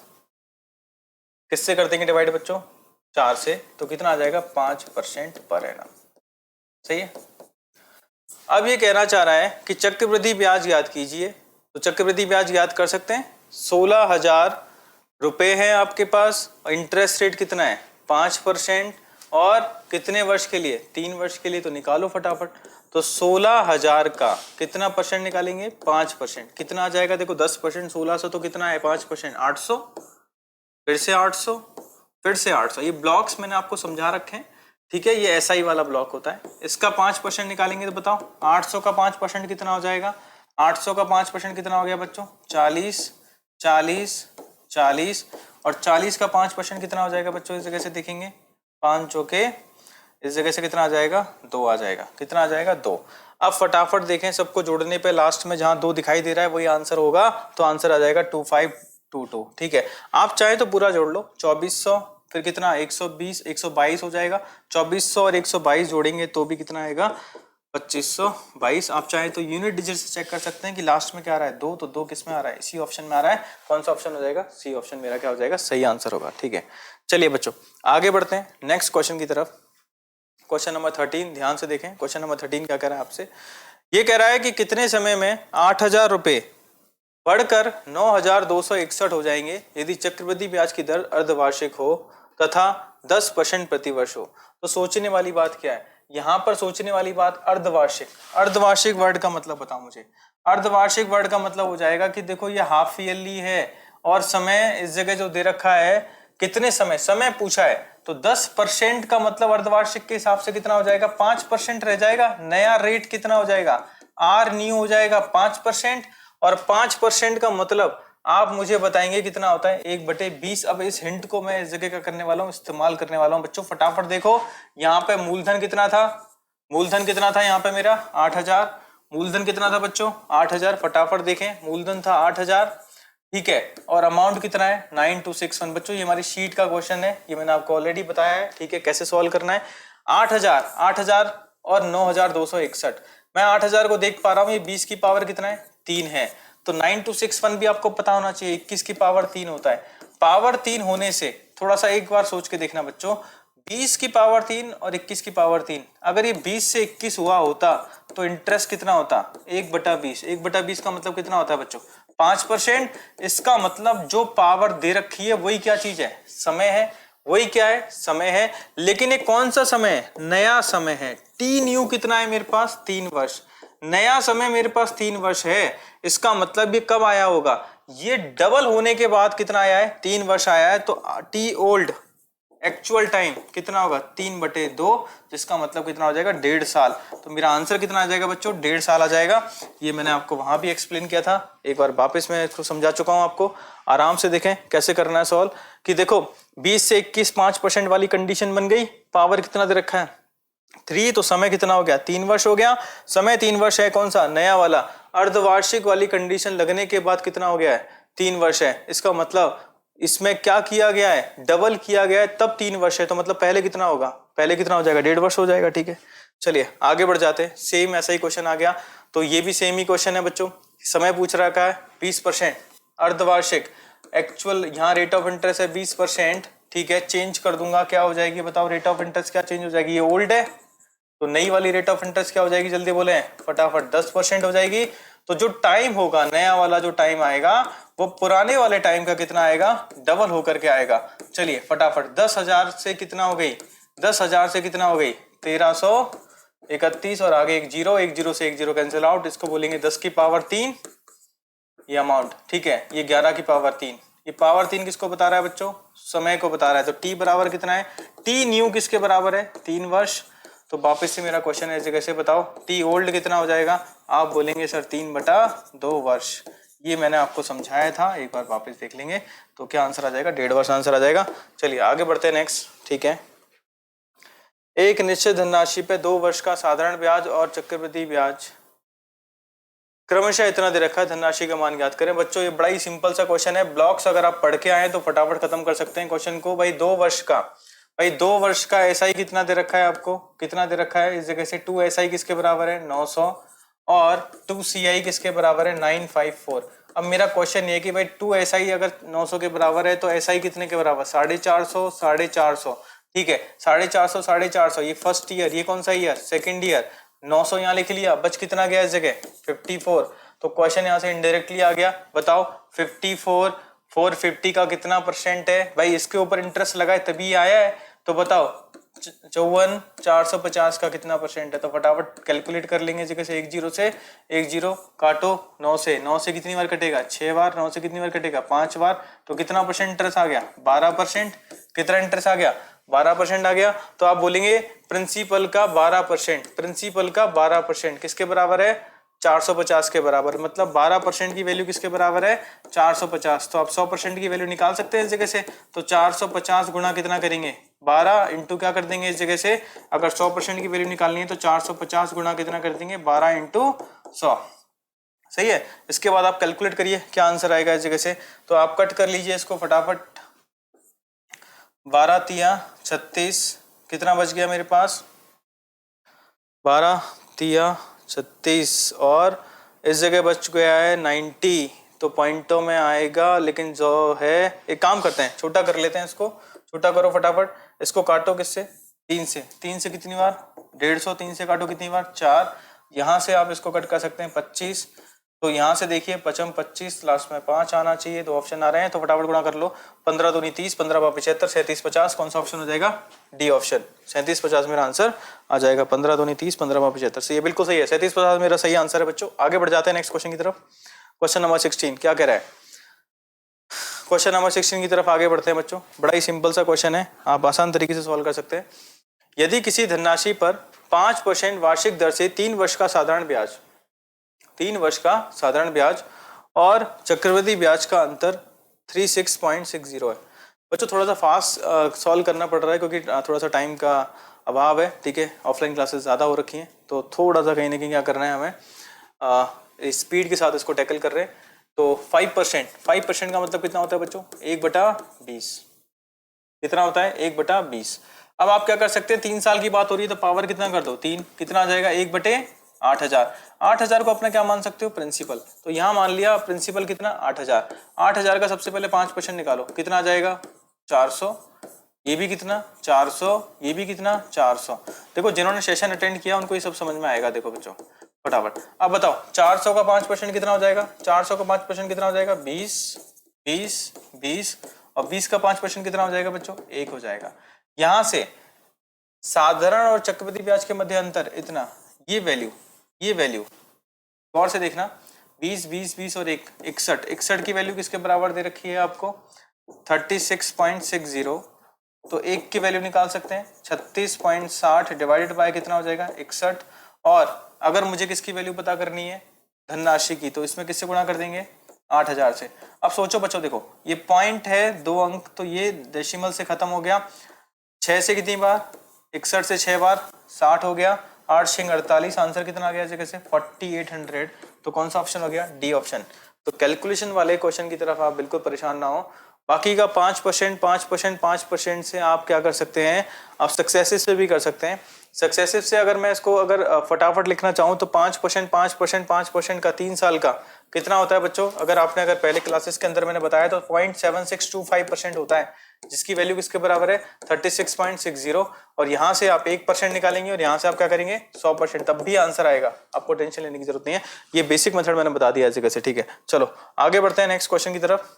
किससे कर देंगे डिवाइड बच्चों 4 से, तो कितना आ जाएगा 5% पर एनम, सही है। अब ये कहना चाह रहा है कि चक्रवृद्धि ब्याज याद कीजिए, तो चक्रवृद्धि ब्याज याद कर सकते हैं 16,000 है आपके पास और इंटरेस्ट रेट कितना है 5% और कितने वर्ष के लिए 3 वर्ष के लिए, तो निकालो फटाफट। तो 16,000 का कितना परसेंट निकालेंगे 5%, कितना आ जाएगा देखो 10%, 1600 तो कितना है 5% 800, फिर से 800, फिर से 800। ये ब्लॉक्स मैंने आपको समझा रखे हैं, ठीक है। ये ऐसा ही वाला ब्लॉक होता है। इसका 5% निकालेंगे तो बताओ 800 का 5% कितना हो जाएगा, 800 का 5% कितना हो गया बच्चों 40, 40, 40 और 40 का 5% कितना हो जाएगा बच्चों? इस जगह से देखेंगे 5 चौके, इस जगह से कितना आ जाएगा? 2 आ जाएगा। कितना आ जाएगा? 2। अब फटाफट देखें, सबको जोड़ने पे लास्ट में जहां 2 दिखाई दे रहा है वही आंसर होगा, तो आंसर आ जाएगा 2522। ठीक है, आप चाहे तो पूरा जोड़ लो, 2400 फिर कितना 120 122 हो जाएगा। 2400 और 122 जोड़ेंगे तो भी कितना आएगा? 2522। आप चाहे तो यूनिट डिजिट से चेक कर सकते हैं कि लास्ट में क्या आ रहा है? 2, तो 2 किस में आ रहा है? इसी ऑप्शन में आ रहा है। कौन सा ऑप्शन हो जाएगा? सी ऑप्शन मेरा क्या हो जाएगा? सही आंसर होगा। ठीक है, चलिए बच्चों आगे बढ़ते हैं नेक्स्ट क्वेश्चन की तरफ। क्वेश्चन नंबर 13 ध्यान से देखें। क्वेश्चन नंबर 13 क्या कह रहा है आपसे? ये कह रहा है कि कितने समय में 8000 रुपए बढ़कर 9261 हो जाएंगे यदि चक्रवृद्धि ब्याज की दर अर्धवार्षिक हो तथा 10% प्रतिवर्ष हो। तो सोचने वाली बात क्या है यहाँ पर? सोचने वाली बात अर्धवार्षिक। अर्धवार्षिक वर्ड का मतलब बताओ मुझे। अर्धवार्षिक वर्ड का मतलब हो जाएगा कि देखो ये हाफ ईयरली है और समय इस जगह जो दे रखा है कितने समय, समय पूछा है, तो 10% का मतलब अर्धवार्षिक के हिसाब से कितना हो जाएगा? 5% रह जाएगा। नया रेट कितना हो जाएगा? आर न्यू हो जाएगा 5%, और 5% का मतलब आप मुझे बताएंगे कितना होता है? 1/20। अब इस हिंट को मैं इस जगह का करने वाला हूँ, इस्तेमाल करने वाला हूँ। बच्चों फटाफट देखो, यहाँ पे मूलधन कितना था? मूलधन कितना था यहाँ पे मेरा? 8000। मूलधन कितना था बच्चों? 8000। फटाफट देखें, मूलधन था 8000। ठीक है, और अमाउंट कितना है? 9261। बच्चों ये हमारी शीट का क्वेश्चन है, ये मैंने आपको ऑलरेडी बताया है। ठीक है, कैसे सॉल्व करना है? 8000 और 9261। मैं 8000 को देख पा रहा हूँ, ये 20 की पावर कितना है? 3 है। तो 9261 भी आपको पता होना चाहिए, 21 की पावर 3 होता है। पावर 3 होने से थोड़ा सा एक बार सोच के देखना बच्चों, 20 की पावर 3 और 21 की पावर 3, अगर ये 20 से 21 हुआ होता तो इंटरेस्ट कितना होता? 1/20। 1/20 का मतलब कितना होता है बच्चों? 5%। इसका मतलब जो पावर दे रखी है वही क्या चीज है? समय है। वही क्या है? समय है। लेकिन ये कौन सा समय है? नया समय है। टी न्यू कितना है मेरे पास? 3 वर्ष। नया समय मेरे पास 3 वर्ष है। इसका मतलब ये कब आया होगा? ये डबल होने के बाद कितना आया है? 3 वर्ष आया है। तो टी ओल्ड एक्चुअल टाइम कितना होगा? 3/2, जिसका मतलब कितना हो जाएगा? 1.5 साल। तो मेरा आंसर कितना आ जाएगा बच्चों? 1.5 साल आ जाएगा। ये मैंने आपको वहां भी एक्सप्लेन किया था, एक बार वापस मैं इसको समझा चुका हूं आपको। आराम से देखें कैसे करना है सॉल्व। कि देखो 20 से 21 5% वाली कंडीशन बन गई। पावर कितना दे रखा है? 3। तो समय कितना हो गया? 3 वर्ष हो गया। समय 3 वर्ष है। कौन सा? नया वाला। अर्धवार्षिक वाली कंडीशन लगने के बाद कितना हो गया है? 3 वर्ष है। इसका मतलब इसमें क्या किया गया है? डबल किया गया है, तब 3 वर्ष है। तो मतलब पहले कितना होगा? पहले कितना हो जाएगा? 1.5 वर्ष हो जाएगा। ठीक है, चलिए आगे बढ़ जाते हैं। सेम ऐसा ही क्वेश्चन आ गया, तो ये भी सेम ही क्वेश्चन है बच्चों। समय पूछ रखा है 20%, अर्धवार्षिक। एक्चुअल यहाँ रेट ऑफ इंटरेस्ट है 20%। ठीक है, चेंज कर दूंगा, क्या हो जाएगी बताओ? रेट ऑफ इंटरेस्ट क्या चेंज हो जाएगी? ये ओल्ड है तो नई वाली रेट ऑफ इंटरेस्ट क्या हो जाएगी? जल्दी बोले फटाफट। 10% हो जाएगी। तो जो टाइम होगा, नया वाला जो टाइम आएगा, वो पुराने वाले टाइम का कितना आएगा? डबल होकर के आएगा। चलिए फटाफट, 10,000 से कितना हो गई? 10,000 से कितना हो गई? 1331, और आगे एक जीरो, एक जीरो से एक जीरो कैंसिल आउट। इसको बोलेंगे 10 की पावर 3 ये अमाउंट। ठीक है, ये 11 की पावर 3। ये पावर 3 किसको बता रहा है बच्चों? समय को बता रहा है। तो टी बराबर कितना है? टी न्यू किसके बराबर है? 3 वर्ष। तो वापस से मेरा क्वेश्चन है, कैसे बताओ? टी ओल्ड कितना हो जाएगा? आप बोलेंगे सर 3/2 वर्ष। ये मैंने आपको समझाया था, एक बार वापस देख लेंगे तो क्या आंसर आ जाएगा? 1.5 वर्ष आंसर आ जाएगा। चलिए आगे बढ़ते हैं नेक्स्ट। ठीक है, एक निश्चित धनराशि पे 2 वर्ष का साधारण ब्याज और चक्रवृद्धि ब्याज क्रमशः इतना दे रखा है, धनराशि का मान ज्ञात करें। बच्चों ये बड़ा ही सिंपल सा क्वेश्चन है। ब्लॉक्स अगर आप पढ़ के आए तो फटाफट खत्म कर सकते हैं क्वेश्चन को। भाई 2 वर्ष का, भाई 2 वर्ष का एसआई कितना दे रखा है आपको? कितना दे रखा है? इस जगह से 2 SI किसके बराबर है? 900, और 2 CI किसके बराबर है? 954। अब मेरा क्वेश्चन ये कि भाई 2 SI अगर 900 के बराबर है तो SI कितने के बराबर? 450, 450। ठीक है, 450, 450। ये फर्स्ट ईयर, ये कौन सा ईयर? Second year. 900 यहाँ लिख लिया, बच कितना गया इस जगह? 54। तो क्वेश्चन यहाँ से इनडायरेक्टली आ गया। बताओ 54 450 का कितना परसेंट है? भाई इसके ऊपर इंटरेस्ट लगाए तभी आया है। तो बताओ 54 450 का कितना परसेंट है? तो फटाफट कैलकुलेट कर लेंगे। जगह से 10 से 10 काटो, 9 से 9 से कितनी बार कटेगा? 6 बार। 9 से कितनी बार कटेगा? 5 बार। तो कितना परसेंट इंटरेस्ट आ गया? 12%। कितना इंटरेस्ट आ गया? 12% आ गया। तो आप बोलेंगे प्रिंसिपल का 12%, प्रिंसिपल का 12% किसके बराबर है? 450 के बराबर, मतलब 12% की वैल्यू किसके बराबर है 450। तो आप 100% की वैल्यू निकाल सकते हैं इस जगह से। तो 450 गुणा कितना करेंगे 12 इंटू क्या कर देंगे इस जगह से, अगर 100% की वैल्यू निकालनी है तो 450 गुणा कितना कर देंगे 12 इंटू 100। सही है। इसके बाद आप कैलकुलेट करिए क्या आंसर आएगा इस जगह से। तो आप कट कर लीजिए इसको फटाफट। 12 तिया 36, कितना बच गया मेरे पास 12 तिया 36, और इस जगह बच गया है 90। तो पॉइंटों में आएगा, लेकिन जो है एक काम करते हैं छोटा कर लेते हैं इसको। छोटा करो फटाफट, इसको काटो किससे 3 से। 3 से कितनी बार 150, 3 से काटो कितनी बार 4। यहाँ से आप इसको कट कर सकते हैं 25। तो यहाँ से देखिए 55 25, लास्ट में 5 आना चाहिए। तो ऑप्शन आ रहे हैं, तो फटाफट गुणा कर लो। 15 दूनी 30, 15 बार 75, 37 50। कौन सा ऑप्शन हो जाएगा डी ऑप्शन, 37 50 मेरा आंसर आ जाएगा। 15 दूनी 30, 15 बार 75, ये बिल्कुल सही है। 37 50 मेरा सही आंसर है बच्चों। आगे बढ़ जाते हैं नेक्स्ट क्वेश्चन की तरफ। क्वेश्चन नंबर 16 क्या कह रहा है। क्वेश्चन नंबर 16 की तरफ आगे बढ़ते हैं बच्चों। बड़ा ही सिंपल सा क्वेश्चन है, आप आसान तरीके से सॉल्व कर सकते हैं। यदि किसी धनराशि पर 5% वार्षिक दर से 3 वर्ष का साधारण ब्याज, 3 वर्ष का साधारण ब्याज और चक्रवृद्धि ब्याज का अंतर 36.60 है। बच्चों थोड़ा सा फास्ट सॉल्व करना पड़ रहा है क्योंकि थोड़ा सा टाइम का अभाव है, ठीक है। ऑफलाइन क्लासेस ज़्यादा हो रखी हैं, तो थोड़ा सा कहीं ना कहीं क्या करना है हमें स्पीड के साथ इसको टैकल कर रहे हैं। तो 5% का मतलब कितना होता है बच्चों 1/20, कितना होता है 1/20। अब आप क्या कर सकते हैं, 3 साल की बात हो रही है तो पावर कितना कर दो 3, कितना आ जाएगा 1/8000। 8000 को अपना क्या मान सकते हो प्रिंसिपल। तो यहाँ मान लिया प्रिंसिपल कितना 8000। 8000 का सबसे पहले 5% निकालो, कितना आ जाएगा 400। ये भी कितना 400, ये भी कितना 400। देखो जिन्होंने सेशन अटेंड किया उनको ये सब समझ में आएगा। देखो बच्चों फटाफट अब बताओ 400 का 5% कितना हो जाएगा, 400 का 5% कितना हो जाएगा 20 20 20, और 20 का 5% कितना हो जाएगा बच्चों 1 हो जाएगा। यहां से साधारण और चक्रवृद्धि ब्याज के मध्य अंतर इतना, ये वैल्यू गौर से देखना 20 20 20 और 1 61। 61 की वैल्यू किसके बराबर दे रखी है आपको 36.60। तो 1 की वैल्यू निकाल सकते हैं 36.60 डिवाइडेड बाय कितना हो जाएगा 61। और अगर मुझे किसकी वैल्यू पता करनी है धनराशि की, तो इसमें किससे गुणा कर देंगे 8000 से। अब सोचो बच्चों, देखो ये पॉइंट है 2 अंक, तो ये डेसिमल से खत्म हो गया। 6 से कितनी बार 61 से 6 बार 60 हो गया। 8 6 48, आंसर कितना आ गया जगह से 4800। तो कौन सा ऑप्शन हो गया डी ऑप्शन। तो कैलकुलेशन वाले क्वेश्चन की तरफ आप बिल्कुल परेशान ना हो। बाकी का 5% से आप क्या कर सकते हैं, आप सक्सेसिव से भी कर सकते हैं। सक्सेसिव से अगर मैं इसको फटाफट लिखना चाहूँ तो 5% का 3 साल का कितना होता है बच्चों। अगर पहले क्लासेस के अंदर मैंने बताया तो 0.7625% होता है, जिसकी वैल्यू किसके बराबर है 36.60। और यहाँ से आप 1% निकालेंगे और यहाँ से आप क्या करेंगे 100%, तब भी आंसर आएगा, आपको टेंशन लेने की जरूरत नहीं है। ये बेसिक मेथड मैंने बता दिया जगह से, ठीक है। चलो आगे बढ़ते हैं नेक्स्ट क्वेश्चन की तरफ।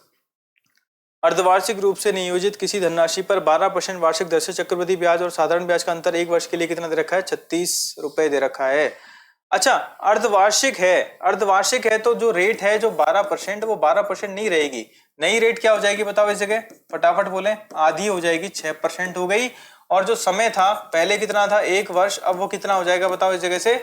अर्धवार्षिक रूप से नियोजित किसी धनराशि पर 12% वार्षिक दर से चक्रवृद्धि ब्याज और साधारण ब्याज का अंतर 1 वर्ष के लिए कितना दे रखा है 36 रुपए दे रखा है। अच्छा अर्धवार्षिक है तो जो रेट है जो 12% वो 12% नहीं रहेगी। नई रेट क्या हो जाएगी बताओ इस जगह फटाफट बोले, आधी हो जाएगी 6% हो गई। और जो समय था पहले कितना था 1 वर्ष, अब वो कितना हो जाएगा बताओ इस जगह से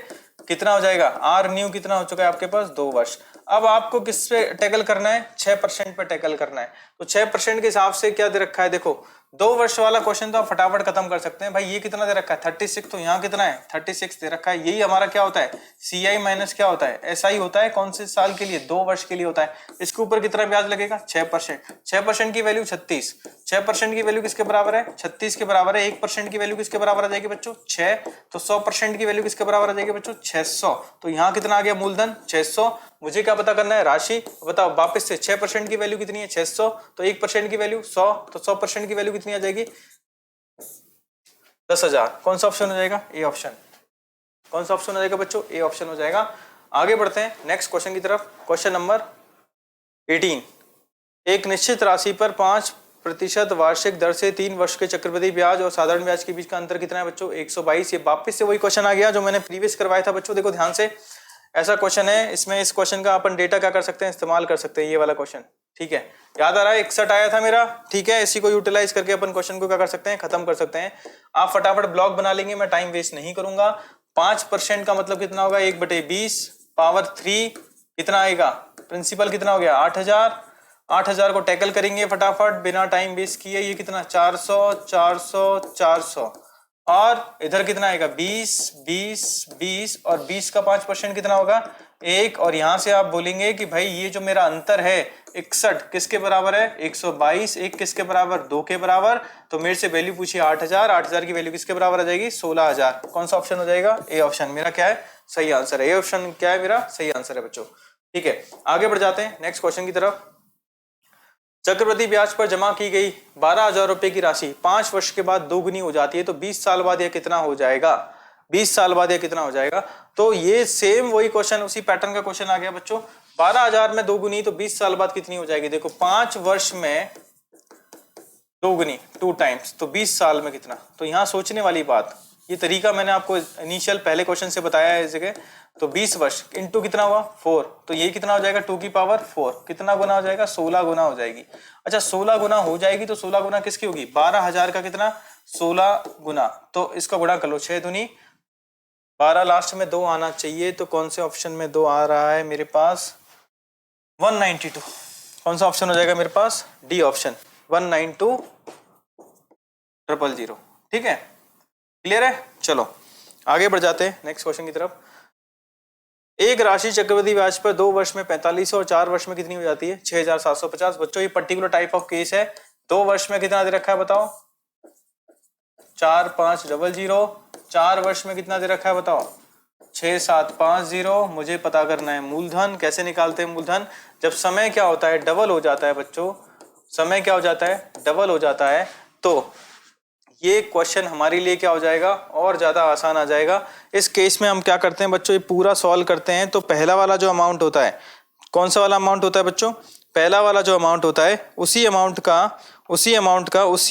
कितना हो जाएगा आर न्यू कितना हो चुका है आपके पास 2 वर्ष। अब आपको किस पे टैकल करना है 6% पे टैकल करना है। तो 6% के हिसाब से क्या दे रखा है, देखो 2 वर्ष वाला क्वेश्चन तो आप फटाफट खत्म कर सकते हैं। भाई ये कितना दे रखा है 36, तो यहाँ कितना है 36 दे रखा है। यही हमारा क्या होता है CI माइनस क्या होता है SI होता है। कौन से साल के लिए 2 वर्ष के लिए होता है। इसके ऊपर कितना ब्याज लगेगा 6%। 6% की वैल्यू 36, 6% की वैल्यू किसके बराबर है 36 के बराबर है। 1% की वैल्यू किसके बराबर आ जाएगी बच्चों 6, तो 100% की वैल्यू किसके बराबर आ जाएगी बच्चों 600। तो यहाँ कितना आ गया मूलधन 600। मुझे क्या पता करना है राशि, बताओ वापस से 6% की वैल्यू कितनी है 600, तो 1% की वैल्यू 100, तो 100% की वैल्यू कितनी आ जाएगी 10,000। कौन सा ऑप्शन हो जाएगा ए ऑप्शन। कौन सा ऑप्शन हो जाएगा बच्चों ए ऑप्शन हो जाएगा। आगे बढ़ते हैं नेक्स्ट क्वेश्चन की तरफ। क्वेश्चन नंबर 18, एक निश्चित राशि पर 5% वार्षिक दर से 3 वर्ष के चक्रवृद्धि ब्याज और साधारण ब्याज के बीच का अंतर कितना है बच्चों 122। ये वापस से वही क्वेश्चन आ गया जो मैंने प्रीवियस करवाया था बच्चों। देखो ध्यान से, ऐसा क्वेश्चन है, इसमें इस क्वेश्चन का अपन डेटा क्या कर सकते हैं इस्तेमाल कर सकते हैं, ये वाला क्वेश्चन, ठीक है। याद आ रहा है 61 आया था मेरा, ठीक है। इसी को यूटिलाइज करके अपन क्वेश्चन को क्या कर सकते हैं खत्म कर सकते हैं। आप फटाफट ब्लॉक बना लेंगे, मैं टाइम वेस्ट नहीं करूंगा। 5% का मतलब कितना होगा 1/20, पावर 3 कितना आएगा, प्रिंसिपल कितना हो गया 8000। 8000 को टैकल करेंगे फटाफट बिना टाइम वेस्ट किए, ये कितना 400 400 400 और इधर कितना आएगा 20 20 20 और 20 का 5% कितना होगा 1। और यहां से आप बोलेंगे कि भाई ये जो मेरा अंतर है 61 किसके बराबर है 122, 1 किसके बराबर 2 के बराबर। तो मेरे से वैल्यू पूछिए 8000, 8000 की वैल्यू किसके बराबर आ जाएगी 16000। कौन सा ऑप्शन हो जाएगा, ए ऑप्शन मेरा क्या है सही आंसर है। ए ऑप्शन क्या है मेरा सही आंसर है बच्चों। ठीक है, आगे बढ़ जाते हैं नेक्स्ट क्वेश्चन की तरफ। चक्रवृद्धि ब्याज पर जमा की गई 12,000 रुपए की राशि 5 वर्ष के बाद दोगुनी हो जाती है, तो 20 साल बाद यह कितना हो जाएगा, 20 साल बाद यह कितना हो जाएगा। तो ये सेम वही क्वेश्चन, उसी पैटर्न का क्वेश्चन आ गया बच्चों। 12,000 में दोगुनी, तो 20 साल बाद कितनी हो जाएगी। देखो 5 वर्ष में दोगुनी 2 टाइम्स, तो 20 साल में कितना। तो यहाँ सोचने वाली बात, ये तरीका मैंने आपको इनिशियल पहले क्वेश्चन से बताया है इस जगह। तो 20 वर्ष इंटू कितना हुआ 4, तो ये कितना हो जाएगा 2 की पावर 4, कितना गुना हो जाएगा 16 गुना हो जाएगी। अच्छा 16 गुना हो जाएगी, तो 16 गुना किसकी होगी 12,000 का कितना 16 गुना। तो इसका गुणा कर लो 6 दूनी 12, लास्ट में 2 आना चाहिए। तो कौन से ऑप्शन में 2 आ रहा है मेरे पास 192। कौन सा ऑप्शन हो जाएगा मेरे पास, डी ऑप्शन 192,000। ठीक है, क्लियर है। चलो आगे बढ़ जाते हैं नेक्स्ट क्वेश्चन की तरफ। एक राशि चक्रवृद्धि ब्याज पर 2 वर्ष में 4500 और 4 वर्ष में कितनी हो जाती है 6750। बच्चों ये पर्टिकुलर टाइप ऑफ केस है। 2 वर्ष में कितना दे रखा है बताओ 4500, 4 वर्ष में कितना दे रखा है बताओ 6750। मुझे पता करना है मूलधन। कैसे निकालते हैं मूलधन, जब समय क्या होता है डबल हो जाता है बच्चों, समय क्या हो जाता है डबल हो जाता है। तो ये क्वेश्चन हमारे लिए क्या हो जाएगा और ज्यादा आसान आ जाएगा। इस केस में हम क्या करते हैं बच्चों, ये पूरा सॉल्व करते हैं। तो पहला वाला जो अमाउंट होता है, कौन सा वाला अमाउंट होता है बच्चों, पहला वाला जो अमाउंट होता है उसी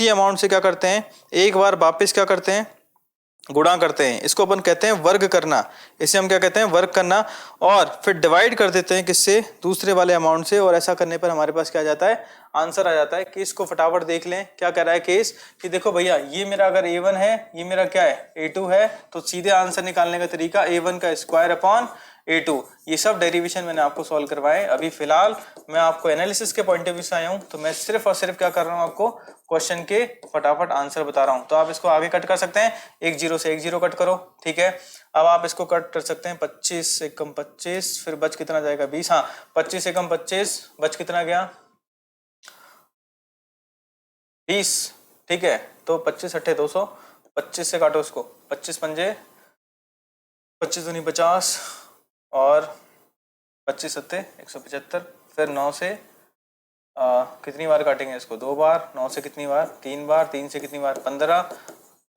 अमाउंट से क्या करते हैं एक बार वापस क्या करते हैं गुणा करते हैं। इसको अपन कहते हैं वर्ग करना, इसे हम क्या कहते हैं वर्ग करना। और फिर डिवाइड कर देते हैं किससे, दूसरे वाले अमाउंट से। और ऐसा करने पर हमारे पास क्या आ जाता है आंसर आ जाता है। केस को फटाफट देख लें, क्या कह रहा है केस कि देखो भैया ये मेरा अगर A1 है, ये मेरा क्या है A2 है, तो सीधे आंसर निकालने का तरीका A1 का स्क्वायर अपॉन A2। ये सब डेरिवेशन मैंने आपको सॉल्व करवाए। अभी फिलहाल मैं आपको एनालिसिस के पॉइंट ऑफ व्यू से आया हूँ, तो मैं सिर्फ और सिर्फ क्या कर रहा हूँ आपको क्वेश्चन के फटाफट आंसर बता रहा हूँ। तो आप इसको आगे कट कर सकते हैं, 1 0 से 1 0 कट करो। ठीक है, अब आप इसको कट कर सकते हैं 25 से कम 25, फिर बच कितना जाएगा 20। हाँ 25 से कम 25 बच कितना गया 20। ठीक है, तो 25 अट्ठे 200, 25 से काटो इसको 25 पंजे 25 दूनी 50 और 25 सत्ते 175। फिर 9 से कितनी बार काटेंगे इसको 2 बार, 9 से कितनी बार 3 बार, 3 से कितनी बार 15।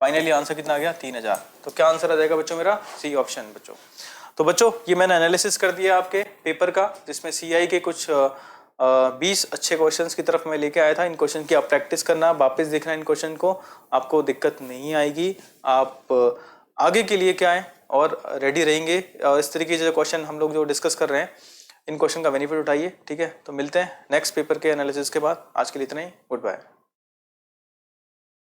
फाइनली आंसर कितना आ गया 3000। तो क्या आंसर आ जाएगा बच्चों मेरा सी ऑप्शन बच्चों। तो बच्चों ये मैंने एनालिसिस कर दिया आपके पेपर का, जिसमें CI के कुछ 20 अच्छे क्वेश्चंस की तरफ मैं लेके आया था। इन क्वेश्चन की आप प्रैक्टिस करना, वापस देखना इन क्वेश्चन को, आपको दिक्कत नहीं आएगी। आप आगे के लिए क्या है और रेडी रहेंगे। इस तरीके से जो क्वेश्चन हम लोग जो डिस्कस कर रहे हैं, इन क्वेश्चन का बेनिफिट उठाइए। ठीक है, तो मिलते हैं नेक्स्ट पेपर के एनालिसिस के बाद। आज के लिए इतना ही, गुड बाय।